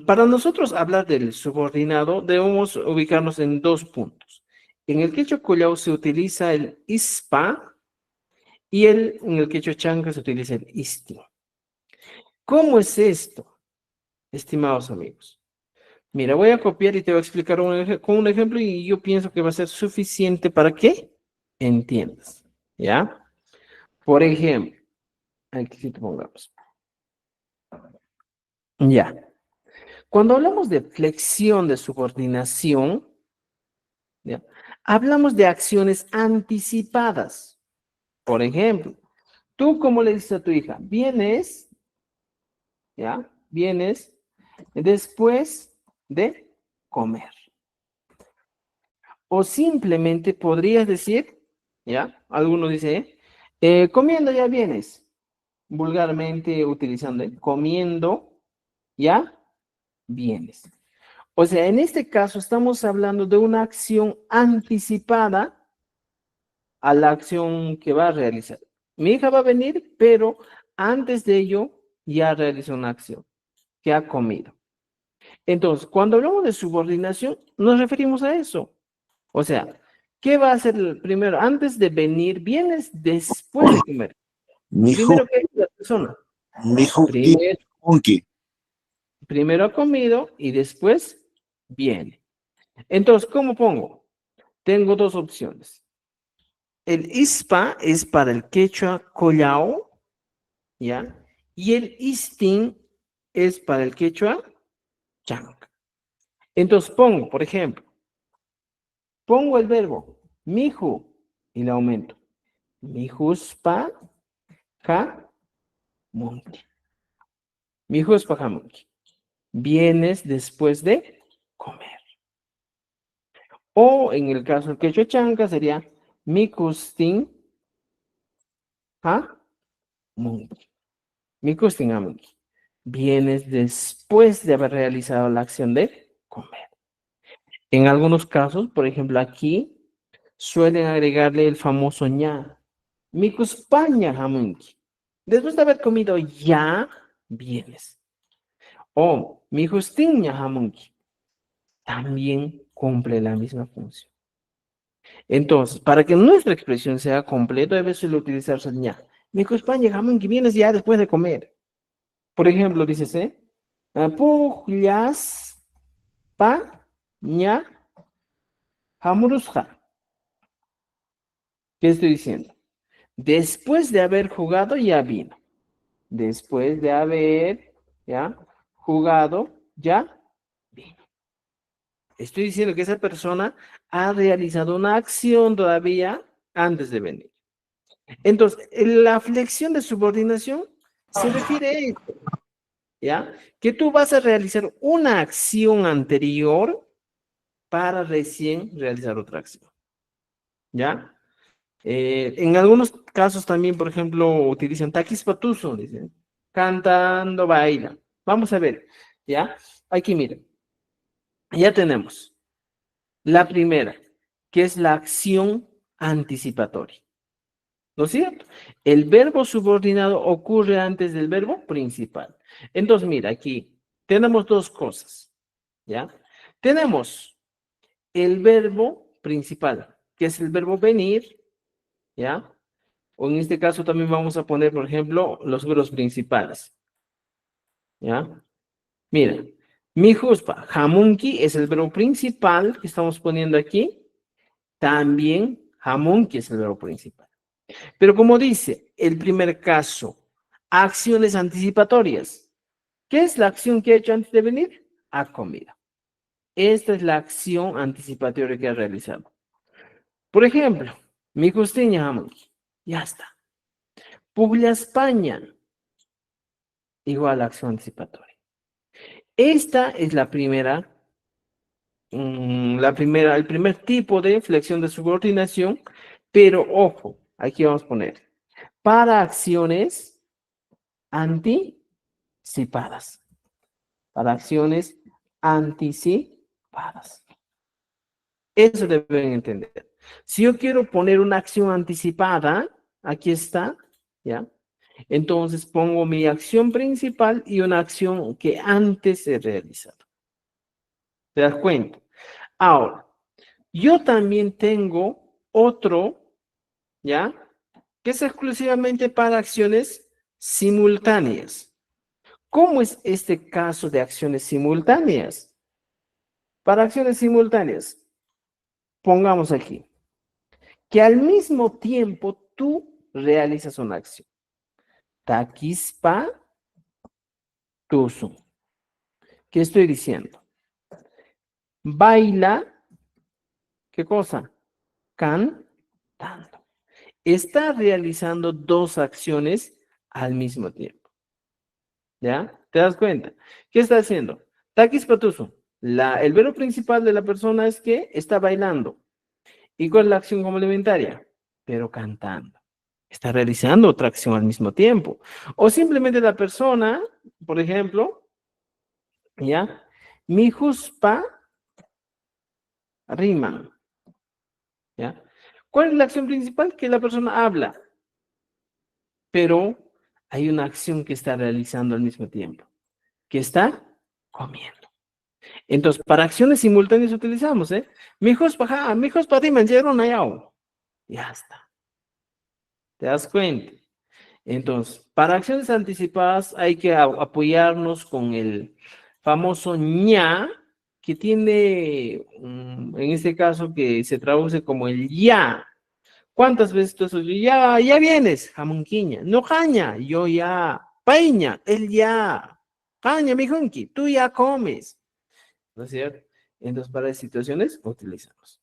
para nosotros hablar del subordinado, debemos ubicarnos en dos puntos. En el quechua collao se utiliza el ISPA y en el quechua chanca se utiliza el ISTI. ¿Cómo es esto, estimados amigos? Mira, voy a copiar y te voy a explicar con un ejemplo y yo pienso que va a ser suficiente para que entiendas, ¿ya? Por ejemplo, aquí sí te pongamos. Ya. Cuando hablamos de flexión de subordinación, ¿ya? Hablamos de acciones anticipadas. Por ejemplo, ¿Tú cómo le dices a tu hija? Vienes, ¿ya? Vienes después de comer. O simplemente podrías decir, ¿ya? Algunos dicen, comiendo ya vienes. Vulgarmente utilizando el comiendo ya vienes. O sea, en este caso estamos hablando de una acción anticipada a la acción que va a realizar. Mi hija va a venir, pero antes de ello ya realizó una acción, que ha comido. Entonces, cuando hablamos de subordinación, nos referimos a eso. O sea, ¿qué va a hacer el primero? Antes de venir, vienes después de comer. Mijo, Primero, ¿qué hace la persona? mijo, Primero, monkey. primero ha comido y después viene. Entonces, ¿cómo pongo? Tengo dos opciones. El ISPA es para el quechua collao, ¿ya? Y el ISTIN es para el quechua chanca. Entonces pongo, por ejemplo, pongo el verbo miju y le aumento. Mijuspa ja munki. Mijuspa ja munki. Vienes después de comer. O en el caso del quechua chanca sería mikustin ja munki. Mikustin ja munki. Vienes después de haber realizado la acción de comer. En algunos casos, por ejemplo, aquí suelen agregarle el famoso ña. Mikuspaña jamunki. Después de haber comido ya, vienes. O mijustiña jamunki. También cumple la misma función. Entonces, para que nuestra expresión sea completa, debe suele utilizarse el ña. Mikuspaña jamunki, vienes ya después de comer. Por ejemplo, dices, Pujlas pa ña hamurusja. ¿Qué estoy diciendo? Después de haber jugado, ya vino. Después de haber, ¿ya? Jugado, ya vino. Estoy diciendo que esa persona ha realizado una acción todavía antes de venir. Entonces, la flexión de subordinación se refiere a esto, ¿ya? Que tú vas a realizar una acción anterior para recién realizar otra acción, ¿ya? En algunos casos también, por ejemplo, utilizan taquis patuso, dicen, cantando, baila. Vamos a ver, ¿ya? Aquí miren, ya tenemos la primera, que es la acción anticipatoria, ¿no es cierto? El verbo subordinado ocurre antes del verbo principal. Entonces, mira, aquí tenemos dos cosas, ¿ya? Tenemos el verbo principal, que es el verbo venir, ¿ya? O en este caso también vamos a poner, por ejemplo, los verbos principales. ¿Ya? Mira, mi juspa, jamunki es el verbo principal que estamos poniendo aquí. También jamunki es el verbo principal. Pero como dice el primer caso, acciones anticipatorias. ¿Qué es la acción que ha hecho antes de venir? Ha comido. Esta es la acción anticipatoria que ha realizado. Por ejemplo, mi justiña jamunki. Ya está. Puglia España. Igual a acción anticipatoria. Esta es la primera, el primer tipo de flexión de subordinación, pero ojo, aquí vamos a poner, para acciones anticipadas. Para acciones anticipadas. Eso deben entender. Si yo quiero poner una acción anticipada, aquí está, ¿ya? Entonces pongo mi acción principal y una acción que antes he realizado. ¿Te das cuenta? Ahora, yo también tengo otro, ¿ya? Que es exclusivamente para acciones simultáneas. ¿Cómo es este caso de acciones simultáneas? Para acciones simultáneas, pongamos aquí, que al mismo tiempo tú realizas una acción. Taquispa tusu. ¿Qué estoy diciendo? Baila, ¿qué cosa? Cantando. está realizando dos acciones al mismo tiempo. ¿Ya? ¿Te das cuenta? ¿Qué está haciendo? Takis patuso. El verbo principal de la persona es que está bailando. ¿Y cuál es la acción complementaria? Pero cantando. Está realizando otra acción al mismo tiempo. O simplemente la persona, por ejemplo, ¿ya? Mi huspa riman. ¿Ya? ¿Cuál es la acción principal? Que la persona habla. Pero hay una acción que está realizando al mismo tiempo. Que está comiendo. Entonces, para acciones simultáneas utilizamos, ¿eh? Mi huspa riman, ya está. ¿Te das cuenta? Entonces, para acciones anticipadas hay que apoyarnos con el famoso ña, que tiene, en este caso, que se traduce como el ya. ¿Cuántas veces tú has oído? Ya vienes, jamonquiña. No jaña, yo ya. Paña, el ya. Jaña, mi junqui, tú ya comes. ¿No es cierto? Entonces, para esas situaciones, utilizamos.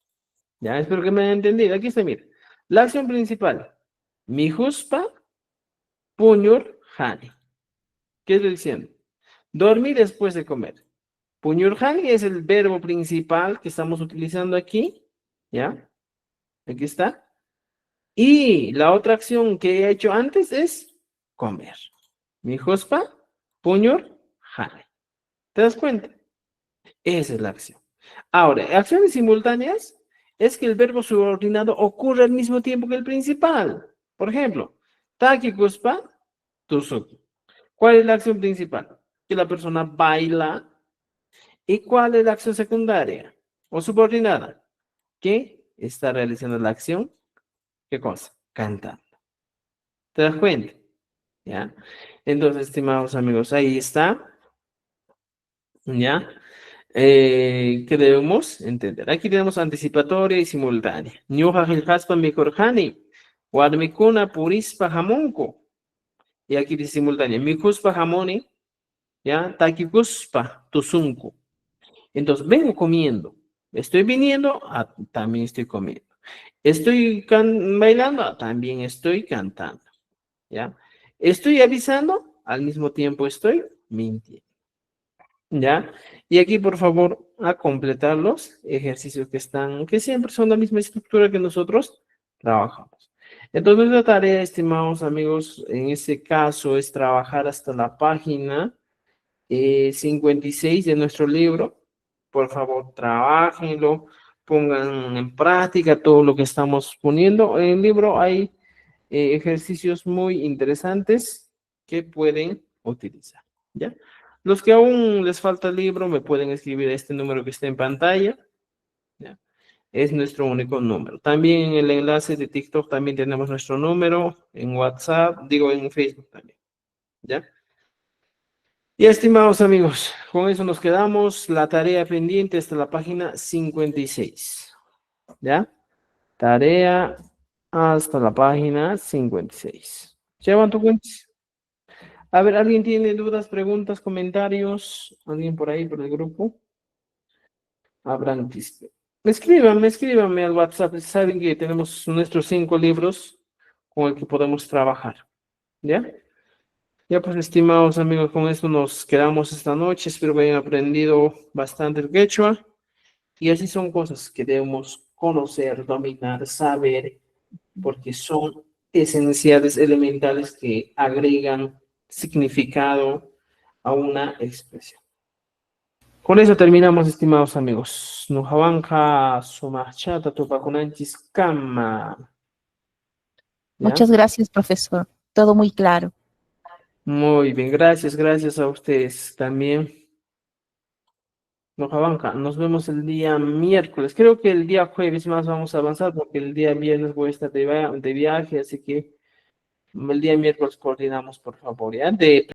Ya, espero que me hayan entendido. Aquí está, mira. La acción principal. Mi huspa puñur hani. ¿Qué estoy diciendo? Dormir después de comer. Puñur hani es el verbo principal que estamos utilizando aquí. ¿Ya? Aquí está. Y la otra acción que he hecho antes es comer. Mi huspa puñur hani. ¿Te das cuenta? Esa es la acción. Ahora, acciones simultáneas es que el verbo subordinado ocurre al mismo tiempo que el principal. Por ejemplo, taki kuspa tusuki. ¿Cuál es la acción principal? Que la persona baila. ¿Y cuál es la acción secundaria o subordinada? Que está realizando la acción. ¿Qué cosa? Cantando. ¿Te das cuenta? ¿Ya? Entonces, estimados amigos, ahí está. ¿Ya? ¿Qué debemos entender? Aquí tenemos anticipatoria y simultánea. Ñuqa qillqaspa mikurqani. Warmikuna purispa hamunku. Y aquí dice simultánea. Mikuspa hamuni. ¿Ya? Takikuspa tusunku. Entonces, vengo comiendo. Estoy viniendo, también estoy comiendo. Estoy bailando, también estoy cantando. ¿Ya? Estoy avisando, al mismo tiempo estoy mintiendo. ¿Ya? Y aquí, por favor, a completar los ejercicios que siempre son la misma estructura que nosotros trabajamos. Entonces, nuestra tarea, estimados amigos, en este caso es trabajar hasta la página 56 de nuestro libro. Por favor, trabajenlo, pongan en práctica todo lo que estamos poniendo. En el libro hay ejercicios muy interesantes que pueden utilizar, ¿ya? Los que aún les falta el libro me pueden escribir a este número que está en pantalla, ¿ya? Es nuestro único número. También en el enlace de TikTok también tenemos nuestro número, en WhatsApp, digo en Facebook también, ¿ya? Y estimados amigos, con eso nos quedamos. La tarea pendiente hasta la página 56. ¿Ya? Tarea hasta la página 56. ¿Llevan tu cuenta? A ver, ¿alguien tiene dudas, preguntas, comentarios? ¿Alguien por ahí, por el grupo? Habrán. Escríbanme al WhatsApp. Saben que tenemos nuestros 5 libros con el que podemos trabajar. ¿Ya? Ya pues, estimados amigos, con esto nos quedamos esta noche. Espero que hayan aprendido bastante el quechua. Y así son cosas que debemos conocer, dominar, saber, porque son esenciales, elementales que agregan significado a una expresión. Con eso terminamos, estimados amigos. Nujabanja, sumachata, tupakunanchis, kama. ¿Ya? Muchas gracias, profesor. Todo muy claro. Muy bien, gracias a ustedes también. Nujabanja, nos vemos el día miércoles. Creo que el día jueves más vamos a avanzar porque el día viernes voy a estar de viaje, así que el día miércoles coordinamos, por favor, ¿ya?